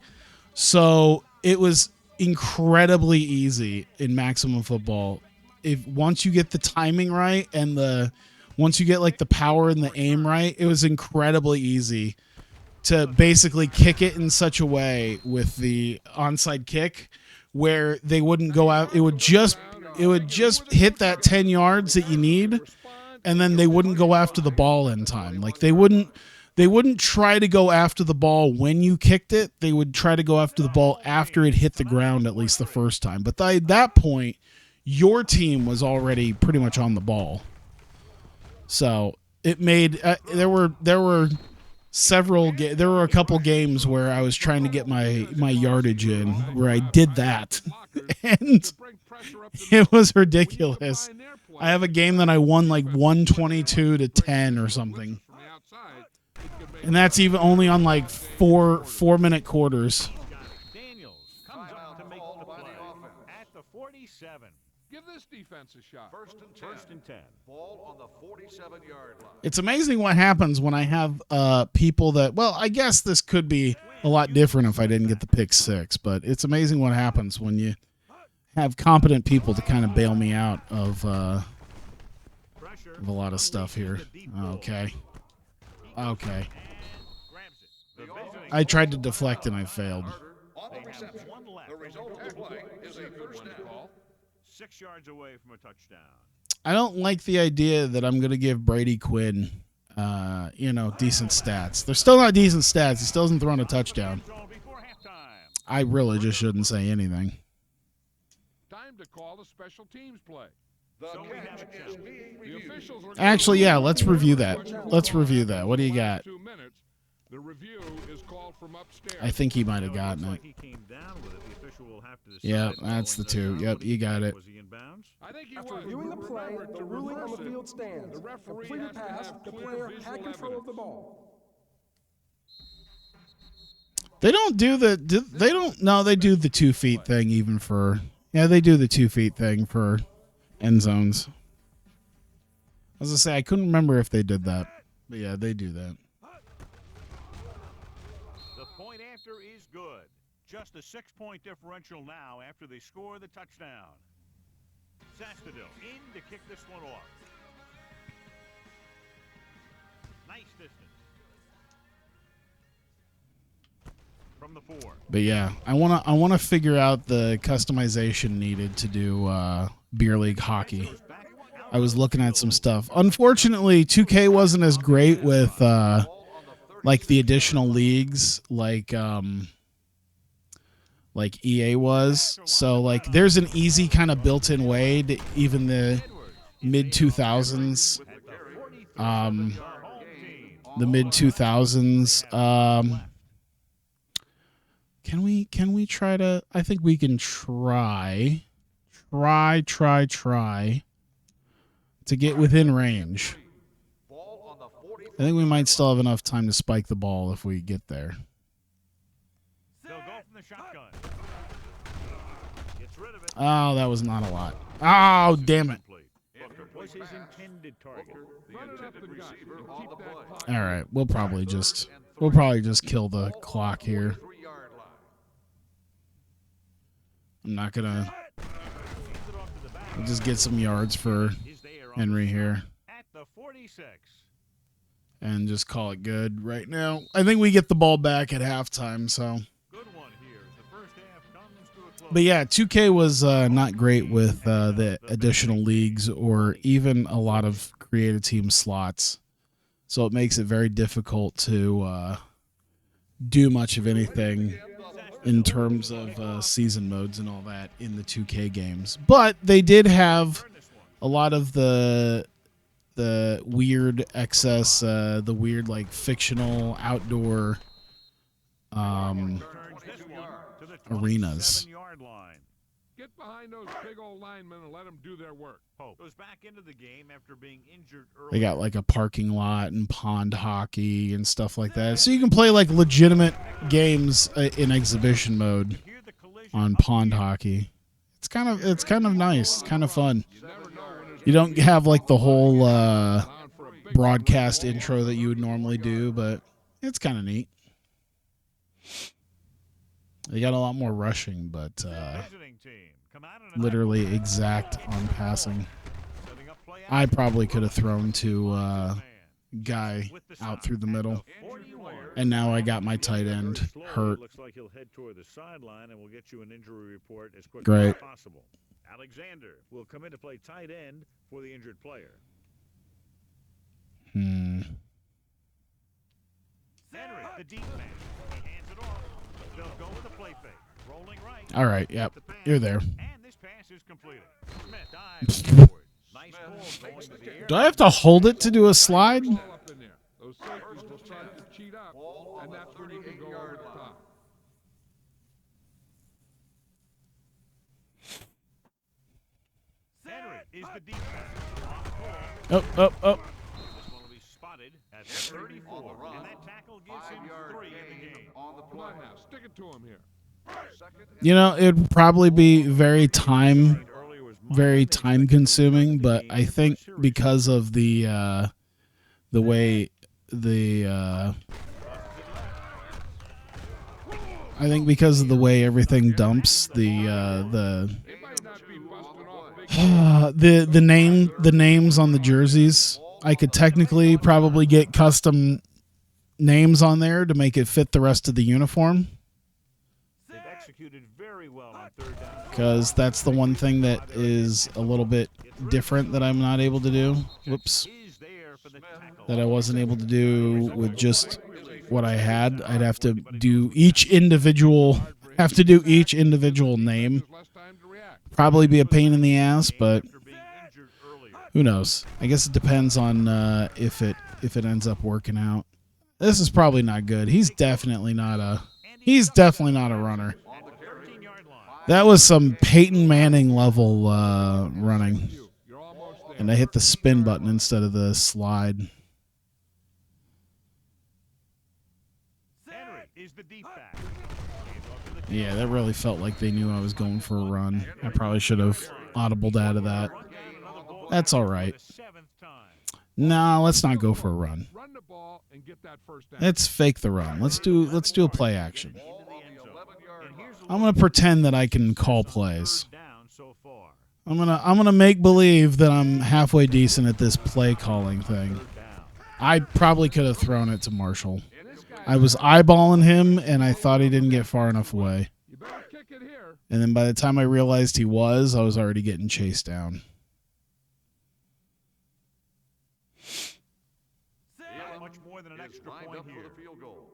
A: So it was incredibly easy in Maximum Football. If once you get the timing right and once you get like the power and the aim right, it was incredibly easy to basically kick it in such a way with the onside kick where they wouldn't go out. It would just hit that 10 yards that you need, and then they wouldn't go after the ball in time. Like they wouldn't try to go after the ball when you kicked it. They would try to go after the ball after it hit the ground at least the first time. But at that point, your team was already pretty much on the ball. So it made there were a couple games where I was trying to get my yardage in where I did that, and it was ridiculous. I have a game that I won like 122-10 or something.
C: from the outside. It
A: And that's even only on like 4-minute quarters.
B: Daniels comes up to make the play at the 47.
C: Give this defense a shot.
B: First and 10.
D: Ball on the 47-yard line.
A: It's amazing what happens when I have people that, well, I guess this could be a lot different if I didn't get the pick six, but it's amazing what happens when you have competent people to kind of bail me out of a lot of stuff here. Okay. Okay. I tried to deflect and I failed.
D: On the reception, the result of the play is a first down.
B: 6 yards away from a touchdown.
A: I don't like the idea that I'm going to give Brady Quinn, decent stats. They're still not decent stats. He still hasn't thrown a touchdown. I really just shouldn't say anything.
C: Time to call the special teams play.
D: The catch is being
C: The
D: reviewed.
C: officials are
A: Actually, yeah, let's review that. Let's review that. What do you got?
C: 2 minutes. The review is called from upstairs.
A: I think he might have gotten it.
B: He came down with it. The official will have to decide
A: Yeah, that's the two. Yep, you got it.
B: Was he in bounds?
C: I think he
E: After
C: was.
E: reviewing the play,
C: Remember,
E: the
C: to
E: ruling on the
C: reverse it,
E: field stands.
C: The referee
E: Completed
C: has to
E: pass,
C: have
E: the
C: clear
E: player
C: visual
E: had control of the
C: evidence.
E: ball.
A: They don't do they don't, no, they do the 2 feet thing even for, yeah, they do the 2 feet thing for end zones. I was going to say, I couldn't remember if they did that. But yeah, they do that.
B: The point after is good. Just a 6-point differential now after they score the touchdown. Sastadil in to kick this one off. Nice distance. From the 4.
A: But yeah, I wanna figure out the customization needed to do beer league hockey. I was looking at some stuff. Unfortunately, 2K wasn't as great with like the additional leagues like EA was. So like there's an easy kind of built-in way to even the mid 2000s can we try to, I think we can try to get within range. I think we might still have enough time to spike the ball if we get there.
B: They'll go from the shotgun. Gets rid of it.
A: Oh, that was not a lot. Oh, damn it.
B: Was his intended target.
C: Run it up the gut and keep that clock.
A: All right, we'll probably just kill the clock here. I'm not gonna. We'll just get some yards for Henry here
B: At the 46.
A: and just call it good right now. I think we get the ball back at halftime. So,
B: Good one here. The first half comes to a close.
A: but yeah, 2K was not great with the additional leagues or even a lot of creative team slots. So it makes it very difficult to do much of anything in terms of season modes and all that in the 2K games. But they did have a lot of the weird excess, the weird like fictional outdoor
B: Turns this one to the
A: arenas.
B: 27-yard line.
C: Get behind those big old linemen and let them do their work.
B: Pope goes back into the game after being injured early.
A: They got like a parking lot and pond hockey and stuff like that. So you can play like legitimate games in exhibition mode
B: Hear the collision
A: on
B: of the
A: pond
B: game.
A: hockey. It's kind of nice. It's kind of fun.
C: You never know when there's
A: You don't have like the whole
C: on for a big
A: broadcast intro that you would normally do, but it's kind of neat. They got a lot more rushing, but
B: Visiting team come out in an
A: literally exact on passing.
B: setting up play
A: I
B: action.
A: probably could have thrown to
B: Man.
A: guy
B: With the
A: out
B: side
A: through the middle,
B: 41.
A: and now I got my tight end
B: Slowly,
A: hurt.
B: Looks like he'll head toward the sideline, and we'll get you an injury report as quickly
A: Great.
B: as possible. Alexander will come in to play tight end for the injured player.
A: Hmm.
B: Henry, the deep man. He hands it off. They'll go with the play fake. Rolling right.
A: All right, yep,
B: The pass,
A: you're there.
B: And this pass is completed. Smith dives forward. Nice ball going to the air.
A: Do I have to hold it to do a slide?
C: ball up in there. Those safeties will try to cheat up, and that's when you can go over the top.
B: Henry is the deep man.
A: Oh.
B: This one will be spotted at at the 34. And that tackle gives him 3 in the game.
D: On the
C: Come
D: play.
C: on now, stick it to him here.
A: You know, it'd probably be very time consuming, but I think because of the way everything dumps,
C: They might not be busting off big
A: the names on the jerseys, I could technically probably get custom names on there to make it fit the rest of the uniform,
B: They've executed very well on 3rd down.
A: because that's the one thing that is a little bit different that I'm not able to do. Whoops.
B: Is there for the tackle.
A: That I wasn't able to do with just what I had. I'd have to do each individual name.
C: less time to react.
A: Probably be a pain in the ass, but
B: After being injured earlier.
A: who knows? I guess it depends on if it ends up working out. This is probably not good. He's definitely not a runner.
B: At the 13-yard line.
A: That was some Peyton Manning level running.
C: You're almost there.
A: And I hit the spin button instead of the slide.
B: Henry is the deep back. Handoff to the
A: Yeah, that really felt like they knew I was going for a run. I probably should have audibled out of that. That's all right.
B: the 7th time.
A: Nah, let's not go for a run.
C: Run the ball and get that first down.
A: Let's fake the run. Let's do a play action.
B: Into the end zone. And here's a
A: I'm gonna pretend that I can call plays.
B: 3rd down so far.
A: I'm gonna make believe that I'm halfway decent at this play calling thing.
B: 3rd down.
A: I probably could have thrown it to Marshall. I was eyeballing him, and I thought he didn't get far enough away.
C: You better kick it here.
A: And then by the time I realized I was already getting chased down.
B: Not much more than an extra
D: Lined
B: point
D: up for
B: here.
D: the field goal.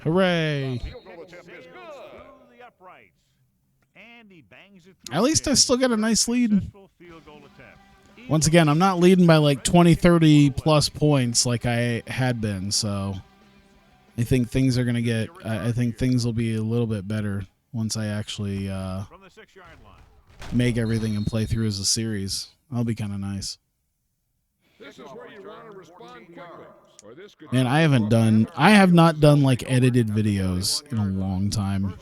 A: Hooray!
D: Field goal attempt is
B: Sails
D: good.
B: through the uprights. And he bangs it through.
A: At least I still got a nice lead.
B: Successful field goal attempt.
A: Once again, I'm not leading by like 20, 30 plus points like I had been, so I think things are going to get I think things will be a little bit better once I actually
B: From the 6-yard line.
A: make everything and play through as a series. That'll be kind of nice.
C: This is where you want to respond quickly, or this could.
A: Man, I have not done like edited videos in a long time.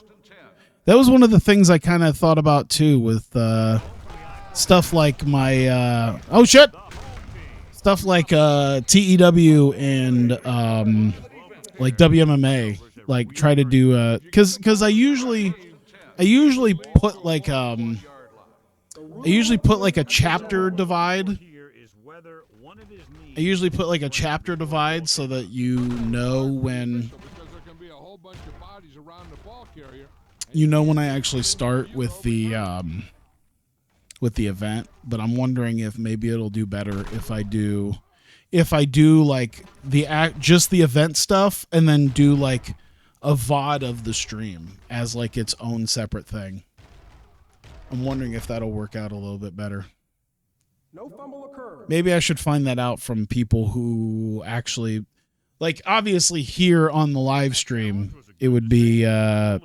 A: That was one of the things I kind of thought about too with stuff like my stuff like TEW and like WMMA, like try to do cuz I usually put like a chapter divide.
B: Here is whether one of his knees
A: I usually put like a chapter divide so that you know when
C: Because there can be a whole bunch of bodies around the ball carrier.
A: when I actually start with the event, but I'm wondering if maybe it'll do better if I do like just the event stuff and then do like a VOD of the stream as like its own separate thing. I'm wondering if that'll work out a little bit better.
E: No fumble occurred.
A: Maybe I should find that out from people who actually, like, obviously here on the live stream, it would be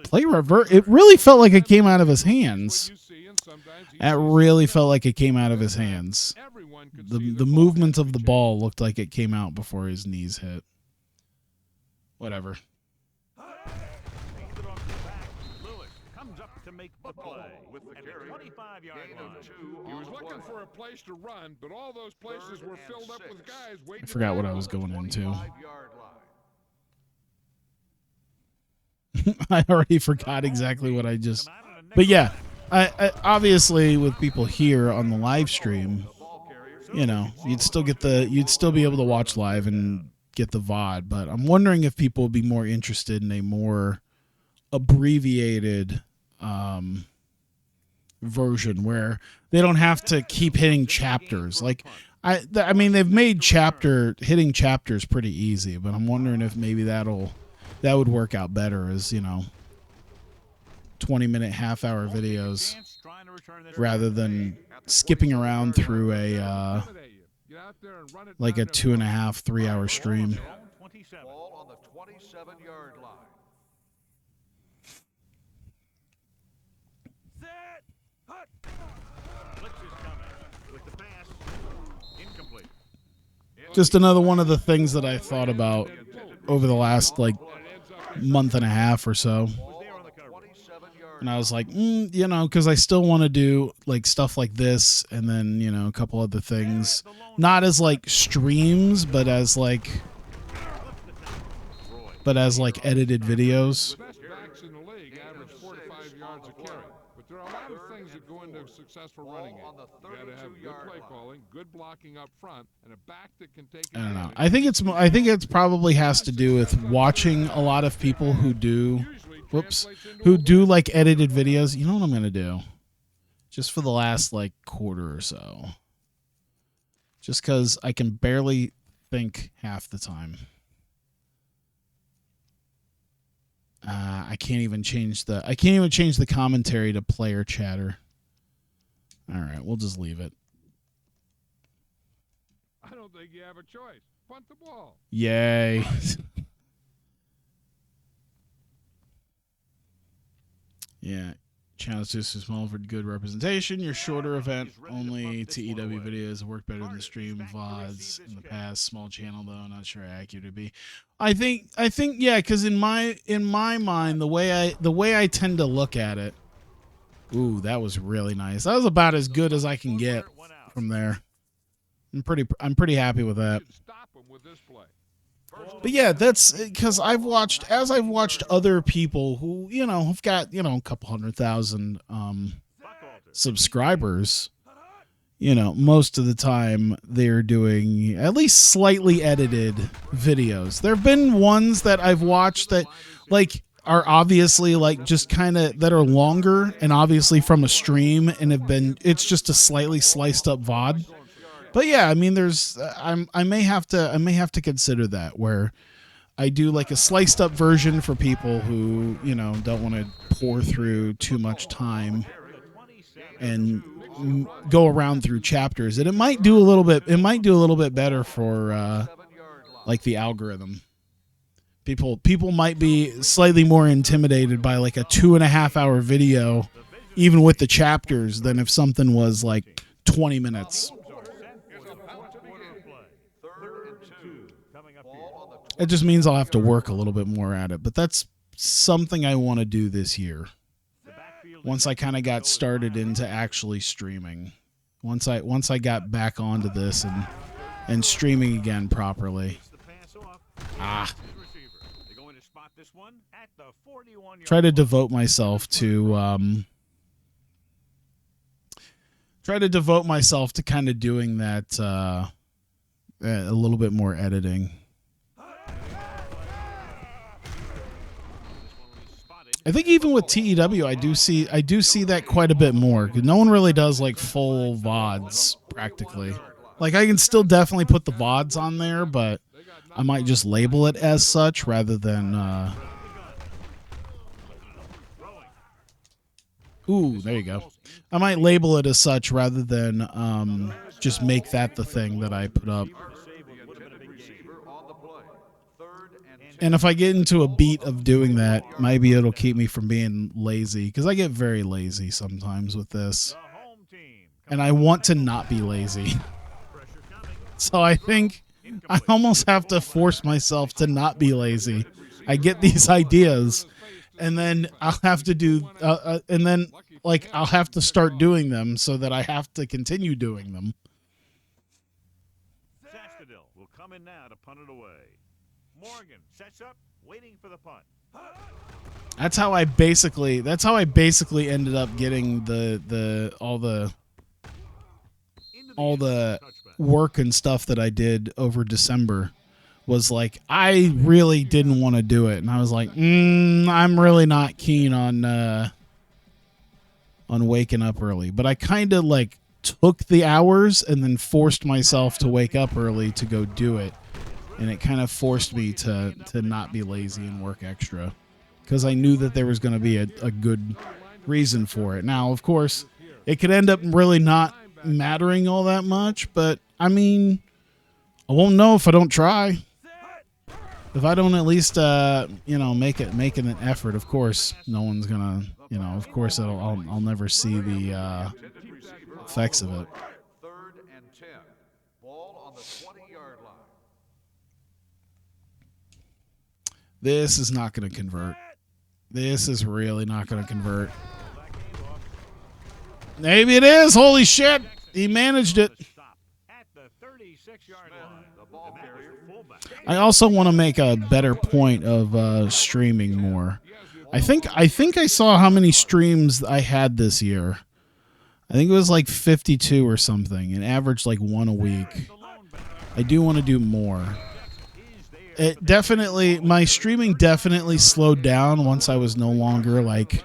A: play revert. It really felt like it came out of his hands.
C: You see, and sometimes he
A: That
C: sees
A: really felt like it came out of his hands.
C: everyone could
A: The
C: see
A: the movement of the ball looked like it came out before his knees hit. Whatever.
B: takes it off the back. Lewis comes up to make the play.
D: With the
B: At the
D: carry.
B: 25-yard
D: Gain
B: line.
D: of 2
C: He
D: on
C: was
D: the
C: looking
D: play.
C: for a place to run, but all those places were filled up with guys waiting.
A: I forgot what I was going into.
D: 25-yard line.
A: I already forgot exactly what I just.
B: Come out on a nickel
A: But yeah,
B: back.
A: I obviously with people here on the live stream, you'd still be able to watch live and get the VOD. But I'm wondering if people would be more interested in a more abbreviated version where they don't have to keep hitting chapters. Like I mean, they've made hitting chapters pretty easy, but I'm wondering if maybe that would work out better as 20-minute, half-hour videos
B: Chance trying to return this
A: rather than skipping around through a
C: Get out there and run it
A: like
C: down
A: a
C: that
A: 2.5, 3-hour stream.
B: 27.
D: Ball on the 27-yard line.
B: Set. Hut. Blitz is coming with the pass. Incomplete.
A: Just another one of the things that I thought about over the last like month and a half or so. And I was like, you know, because I still want to do like stuff like this, and then, you know, a couple other things, not as like streams, but as like edited videos.
C: The best backs in the league average 4 to 5 yards a carry. But there are a lot of things that go into a successful running game. You got to have good play calling, good blocking up front, and a back that can take
A: I don't know.
C: advantage.
A: I think it's probably has to do with watching a lot of people who do, who do like edited videos. You know what I'm gonna do? Just for the last like quarter or so. Just because I can barely think half the time. I can't even change the commentary to player chatter. All right, we'll just leave it.
C: I don't think you have a choice. Punt the ball.
A: Yay. Yeah. Channel's just too small for good representation. Your shorter event only TEW videos work better than the stream VODs in the past. Small channel though, not sure how accurate it'd be. I think yeah, because in my mind, the way I tend to look at it. Ooh, that was really nice. That was about as good as I can get from there. I'm pretty happy with that.
C: Stop him with this play.
A: But yeah, that's because I've watched other people who, you know, have got, you know, a couple 100,000 subscribers. You know, most of the time they're doing at least slightly edited videos. There have been ones that I've watched that like are obviously like just kind of that are longer and obviously from a stream and it's just a slightly sliced up VOD. But yeah, I mean, I may have to consider that where I do like a sliced up version for people who, you know, don't want to pour through too much time and go around through chapters. And it might do a little bit better for like the algorithm. People might be slightly more intimidated by like a 2.5 hour video, even with the chapters, than if something was like 20 minutes. It just means I'll have to work a little bit more at it, but that's something I want to do this year. Once I kind of got started into actually streaming, once I got back onto this and streaming again properly. Try to devote myself to kind of doing that a little bit more editing. I think even with TEW, I do see that quite a bit more. No one really does like full VODs practically. Like I can still definitely put the VODs on there, but I might just label it as such rather than. Ooh, there you go. I might label it as such rather than just make that the thing that I put up. And if I get into a beat of doing that, maybe it'll keep me from being lazy, because I get very lazy sometimes with this. And I want to not be lazy. So I think I almost have to force myself to not be lazy. I get these ideas, and then I'll have to do, and then like I'll have to start doing them so that I have to continue doing them.
B: Sastadil will come in now to punt it away. Morgan sets up, waiting for the punt.
A: That's how I basically ended up getting all the work and stuff that I did over December. Was like I really didn't want to do it, and I was like, I'm really not keen on waking up early. But I kind of like took the hours and then forced myself to wake up early to go do it. And it kind of forced me to not be lazy and work extra, because I knew that there was going to be a good reason for it. Now, of course, it could end up really not mattering all that much, but I mean, I won't know if I don't try. If I don't at least make an effort, of course, no one's gonna, of course I'll never see the effects of it.
D: 3rd and 10. Ball on the 20-yard line.
A: This is not going to convert. This is really not going to convert. Maybe it is. Holy shit. He managed it.
B: At the 36-yard line. The ball carrier fullback.
A: I also want to make a better point of streaming more. I think I saw how many streams I had this year. I think it was like 52 or something, and averaged like one a week. I do want to do more. It definitely, my streaming definitely slowed down once I was no longer like,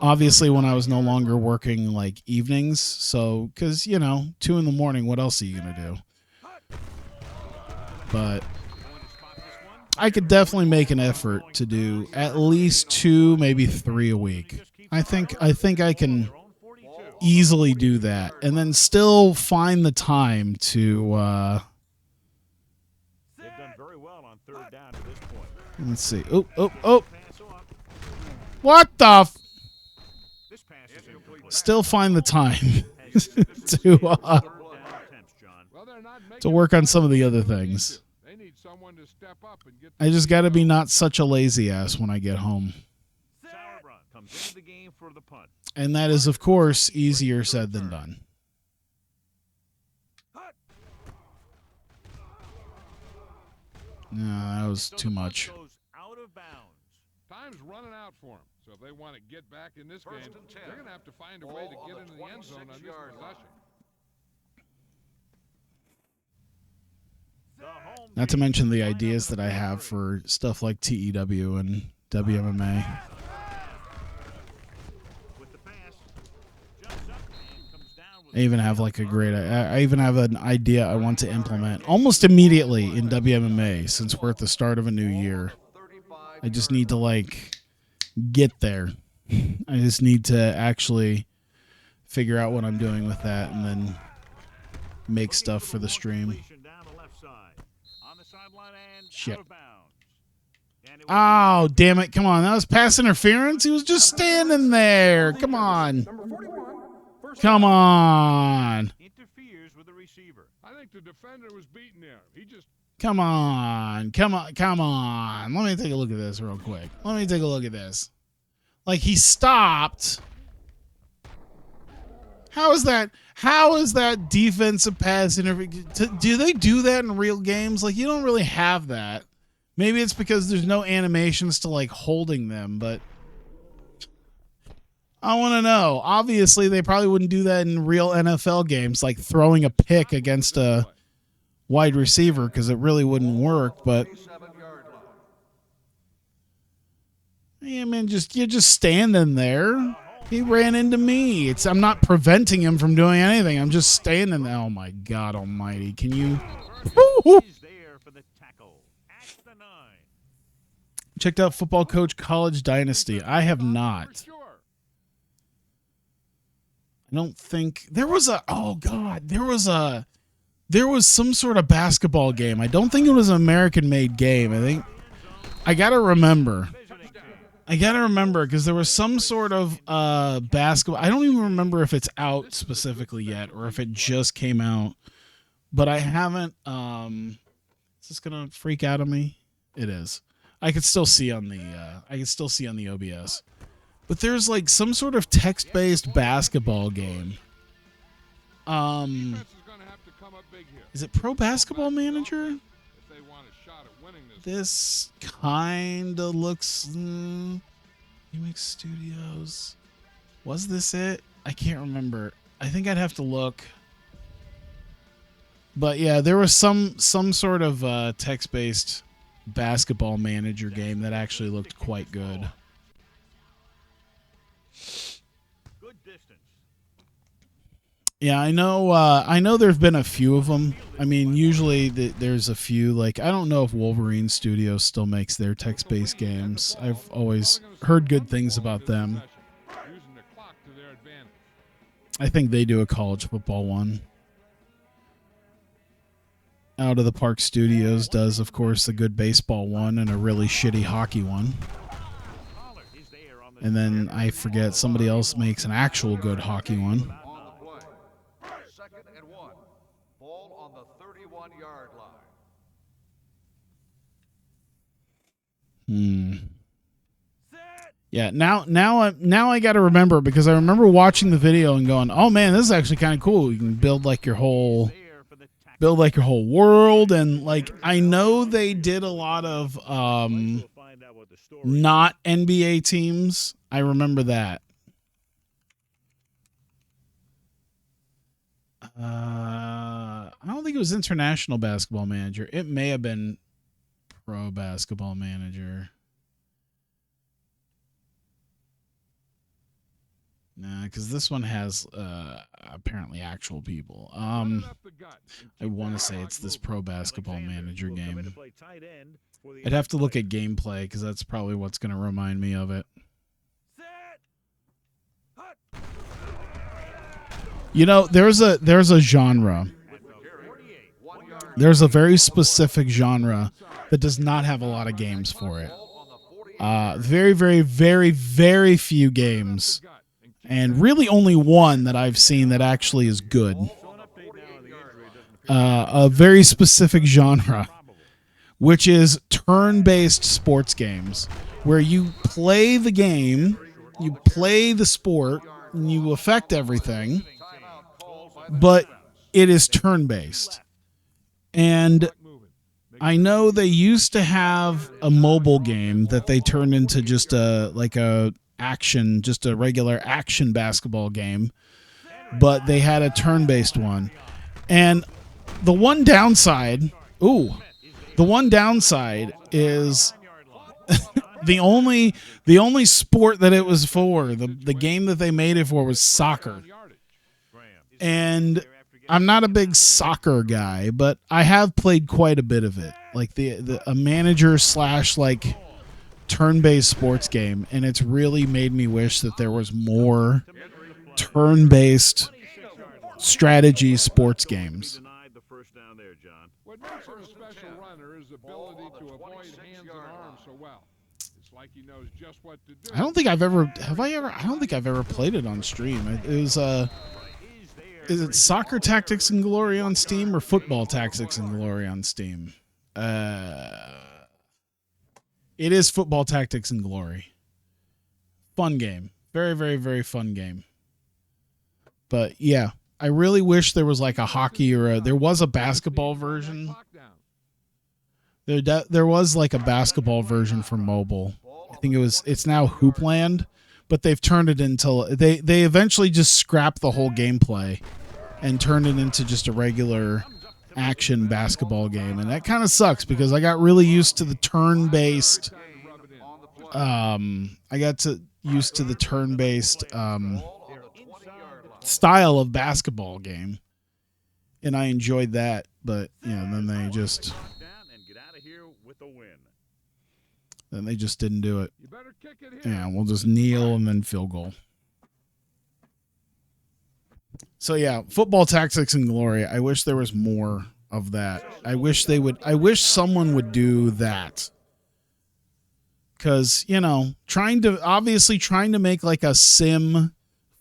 A: obviously when I was no longer working like evenings. So, because, you know, 2 in the morning, what else are you going to do? But I could definitely make an effort to do at least 2, maybe 3 a week. I think I can easily do that, and then still find the time to.
B: They've done very well on third down to this point.
A: Let's see. Oh! What the?
B: This pass is incomplete.
A: Still find the time to
B: Third down attempts, John.
C: Well, they're not making
A: to work on some of the other things.
C: They need someone to step up and get
A: I just got to be not such a lazy ass when I get home,
B: Sauerbrunn comes into the game for the punt.
A: and that is of course easier said than done. No, that was
B: So
A: too
B: the punt
A: much.
B: goes out of bounds.
C: Time's running out for them. So if they want to get back in this game, they're going to have to find a way to get into the end zone on this possession.
B: The home
A: Not to
B: team
A: mention the
B: line up
A: ideas
B: in
A: that I
B: the
A: have
B: battery.
A: for stuff like TEW and WMMA.
B: With the pass, jumps up and comes down with
A: I even have like a great. I even have an idea I want to implement almost immediately in WMMA since we're at the start of a new year. I just need to like get there. I just need to actually figure out what I'm doing with that and then make stuff for the stream.
B: completion down the left side. On the sideline and
A: Shit.
B: out of bounds. And it was
A: Oh, damn it. Come on. That was pass interference. He was just standing there. Come on.
E: Number 41, first
A: Come on.
B: interferes with the receiver.
C: I think the defender was beaten there. He just
A: Come on. Come on. Come on. Let me take a look at this real quick. Let me take a look at this. Like he stopped. How is that defensive pass interference? Do they do that in real games? Like you don't really have that. Maybe it's because there's no animations to like holding them, but I want to know. Obviously, they probably wouldn't do that in real NFL games, like throwing a pick against a wide receiver, because it really wouldn't work. But yeah, man, you're just standing there. He ran into me. I'm not preventing him from doing anything. I'm just standing there. Oh my God Almighty! Can you?
B: Is there for the tackle at the 9.
A: Checked out Football Coach College Dynasty. I have not.
C: for sure.
A: I don't think there was a. Oh God, there was some sort of basketball game. I don't think it was an American-made game. I think I gotta remember. Because there was some sort of basketball. I don't even remember if it's out specifically yet or if it just came out. But I haven't. Is this gonna freak out on me? It is. I could still see on the OBS. But there's like some sort of text-based basketball game.
C: Defense is going to have to come up big here.
A: Is it Pro Basketball Manager?
C: If they want a shot at winning this.
A: This kind of looks. Remix Studios. Was this it? I can't remember. I think I'd have to look. But yeah, there was some sort of text-based basketball manager game that actually looked quite good.
B: Good distance.
A: Yeah, I know. I know there've been a few of them. I mean, usually there's a few. Like, I don't know if Wolverine Studios still makes their text-based games. I've always heard good things about them.
C: Using the clock to their advantage.
A: I think they do a college football one. Out of the Park Studios does, of course, the good baseball one and a really shitty hockey one.
B: Pollard is there on the
A: And then I forget somebody else makes an actual good hockey one.
D: On the play. 2nd and 1. Ball on the 31-yard line.
A: Yeah, now I got to remember, because I remember watching the video and going, "Oh man, this is actually kind of cool. You can build like your whole world." And like, I know they did a lot of not NBA teams. I remember that. I don't think it was International Basketball Manager. It may have been Pro Basketball Manager. Nah, because this one has apparently actual people. I want to say it's this Pro Basketball Manager game. I'd have to look at gameplay, because that's probably what's going to remind me of it. You know, there's a genre. There's a very specific genre that does not have a lot of games for it. Very, very, very, very few games. And really only one that I've seen that actually is good. A very specific genre, which is turn-based sports games, where you play the game, you play the sport, and you affect everything, but it is turn-based. And I know they used to have a mobile game that they turned into just a regular action basketball game, but they had a turn-based one. And the one downside is the only sport that it was for, the game that they made it for, was soccer. And I'm not a big soccer guy, but I have played quite a bit of it, like a manager / like turn-based sports game, and it's really made me wish that there was more turn-based strategy sports games.
C: What makes him a special runner is ability to avoid hands and arms so well. It's like he knows just what to do.
A: I don't think I've ever played it on stream. It was is it Soccer Tactics and Glory on Steam or Football Tactics and Glory on Steam? It is Football Tactics and Glory. Fun game. Very, very, very fun game. But yeah, I really wish there was like a hockey there was a basketball version. There was like a basketball version for mobile. I think it's now Hoopland, but they've turned it into, they eventually just scrapped the whole gameplay and turned it into just a regular action basketball game, and that kind of sucks, because I got really used to the turn-based style of basketball game, and I enjoyed that, but then they just didn't do it. Yeah, we'll just kneel and then field goal. So yeah, Football Tactics and Glory. I wish there was more of that. I wish someone would do that. Because, trying to make like a sim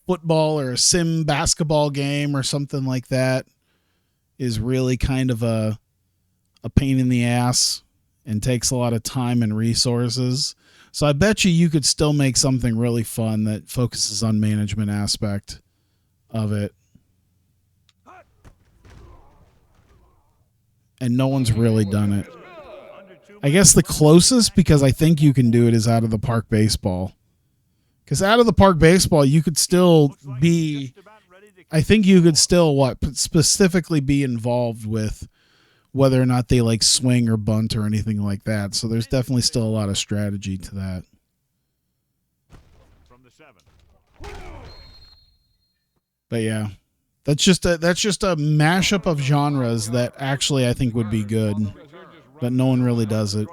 A: football or a sim basketball game or something like that is really kind of a pain in the ass and takes a lot of time and resources. So I bet you could still make something really fun that focuses on management aspect of it. And no one's really done it. I guess the closest, because I think you can do it, is Out of the Park Baseball. Because Out of the Park Baseball, you could still be, I think you could still specifically be involved with whether or not they like swing or bunt or anything like that. So there's definitely still a lot of strategy to that. But yeah, that's just a mashup of genres that actually I think would be good, but no one really does it.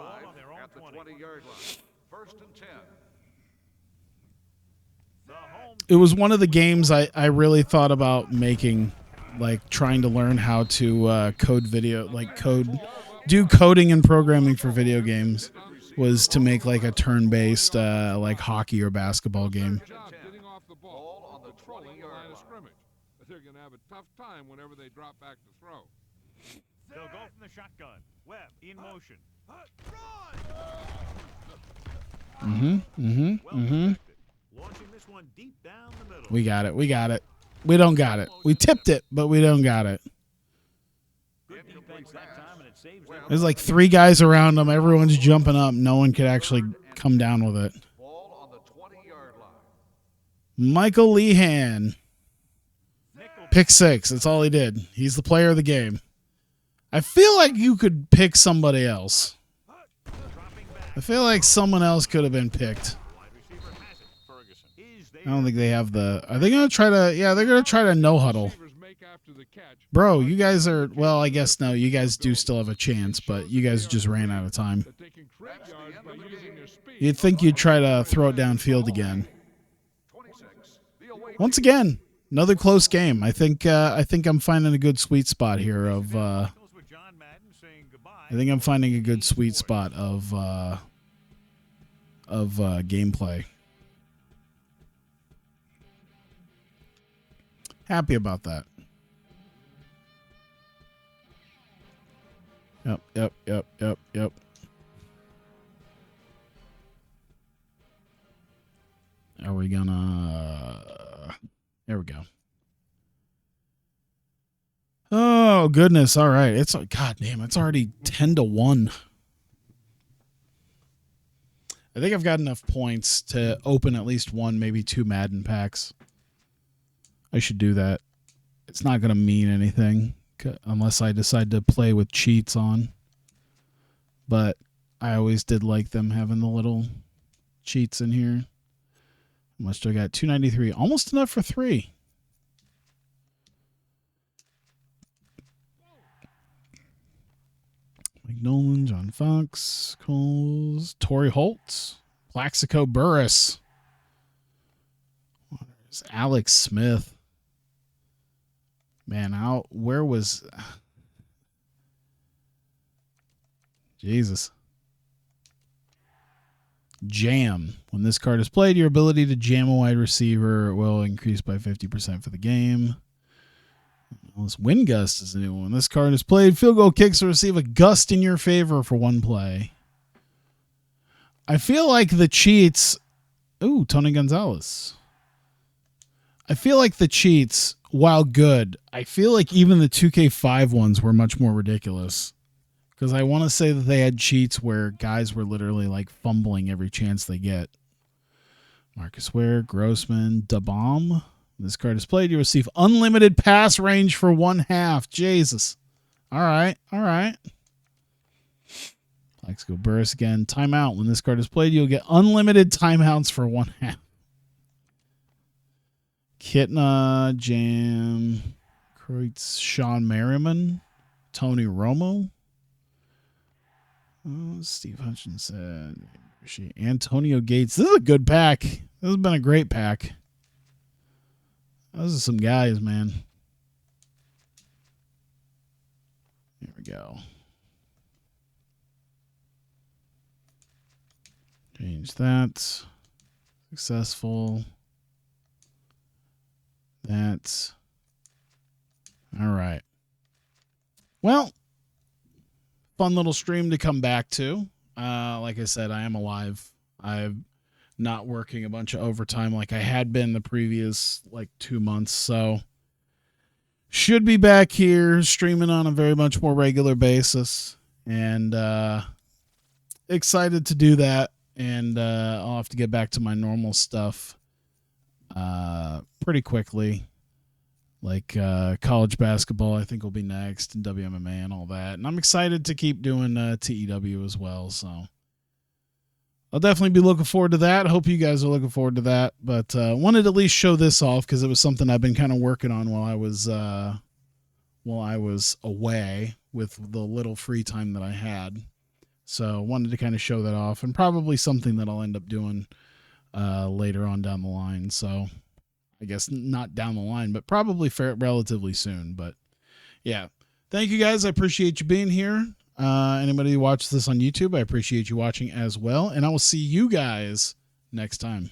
A: It was one of the games I really thought about making, like trying to learn how to do coding and programming for video games, was to make like a turn-based like hockey or basketball game.
C: They're going to have a tough time whenever they drop back to throw.
B: They'll go from the shotgun. Webb in motion. Launching this one deep down the middle.
A: We got it. We got it. We don't got it. We tipped it, but we don't got it.
B: Good defense that time, and it saves them.
A: There's like 3 guys around him. Everyone's jumping up. No one could actually come down with it.
D: Ball on the 20-yard line.
A: Michael Lehan. Pick 6. That's all he did. He's the player of the game. I feel like you could pick somebody else. I feel like someone else could have been picked.
B: Wide receiver has it. Ferguson is there.
A: I don't think they have the... Are they going to try to... Yeah, they're going to try to no huddle.
C: Receivers make after the catch.
A: Bro, you guys are... Well, I guess no. You guys do still have a chance, but you guys just ran out of time.
C: That they can create yards by using their speed.
A: You'd think you'd try to throw it downfield again.
D: 26. The away
A: Once again, another close game. I think I'm finding a good sweet spot here of...
B: Goes with John Madden saying goodbye.
A: I think I'm finding a good sweet spot of gameplay. Happy about that. Yep. Are we gonna... There we go. Oh, goodness. All right. It's... God damn, it's already 10-1. I think I've got enough points to open at least 1, maybe 2 Madden packs. I should do that. It's not going to mean anything unless I decide to play with cheats on. But I always did like them having the little cheats in here. How much do I got? 293. Almost enough for 3. Mike Nolan, John Fox, Coles, Torrey Holtz, Plaxico Burris, Alex Smith. Man, where was... Jesus. Jam. When this card is played, your ability to jam a wide receiver will increase by 50% for the game. Well, this wind gust is a new one. This card is played. Field goal kicks will receive a gust in your favor for 1 play. I feel like the cheats... Ooh, Tony Gonzalez. I feel like the cheats, while good, I feel like even the 2K5 ones were much more ridiculous. Because I want to say that they had cheats where guys were literally like fumbling every chance they get. Marcus Ware, Grossman, Dabom. This card is played. You receive unlimited pass range for 1/2. Jesus. All right. Let's go Burris again. Timeout. When this card is played, you'll get unlimited timeouts for 1/2. Kitna, Jam, Kreutz, Sean Merriman, Tony Romo, Steve Hutchinson, Antonio Gates. This is a good pack. This has been a great pack. Those are some guys, man. Here we go. Change that. Successful. That's all right. Well, fun little stream to come back to. Like I said, I am alive. I'm not working a bunch of overtime like I had been the previous 2 months. So should be back here streaming on a very much more regular basis, and excited to do that. And I'll have to get back to my normal stuff pretty quickly, like college basketball I think will be next, and WMMA and all that. And I'm excited to keep doing TEW as well, so I'll definitely be looking forward to that. I hope you guys are looking forward to that, but wanted to at least show this off because it was something I've been kind of working on while I was away with the little free time that I had. So wanted to kind of show that off, and probably something that I'll end up doing later on down the line. So I guess not down the line, but probably relatively soon. But yeah, thank you guys. I appreciate you being here. Anybody who watches this on YouTube, I appreciate you watching as well. And I will see you guys next time.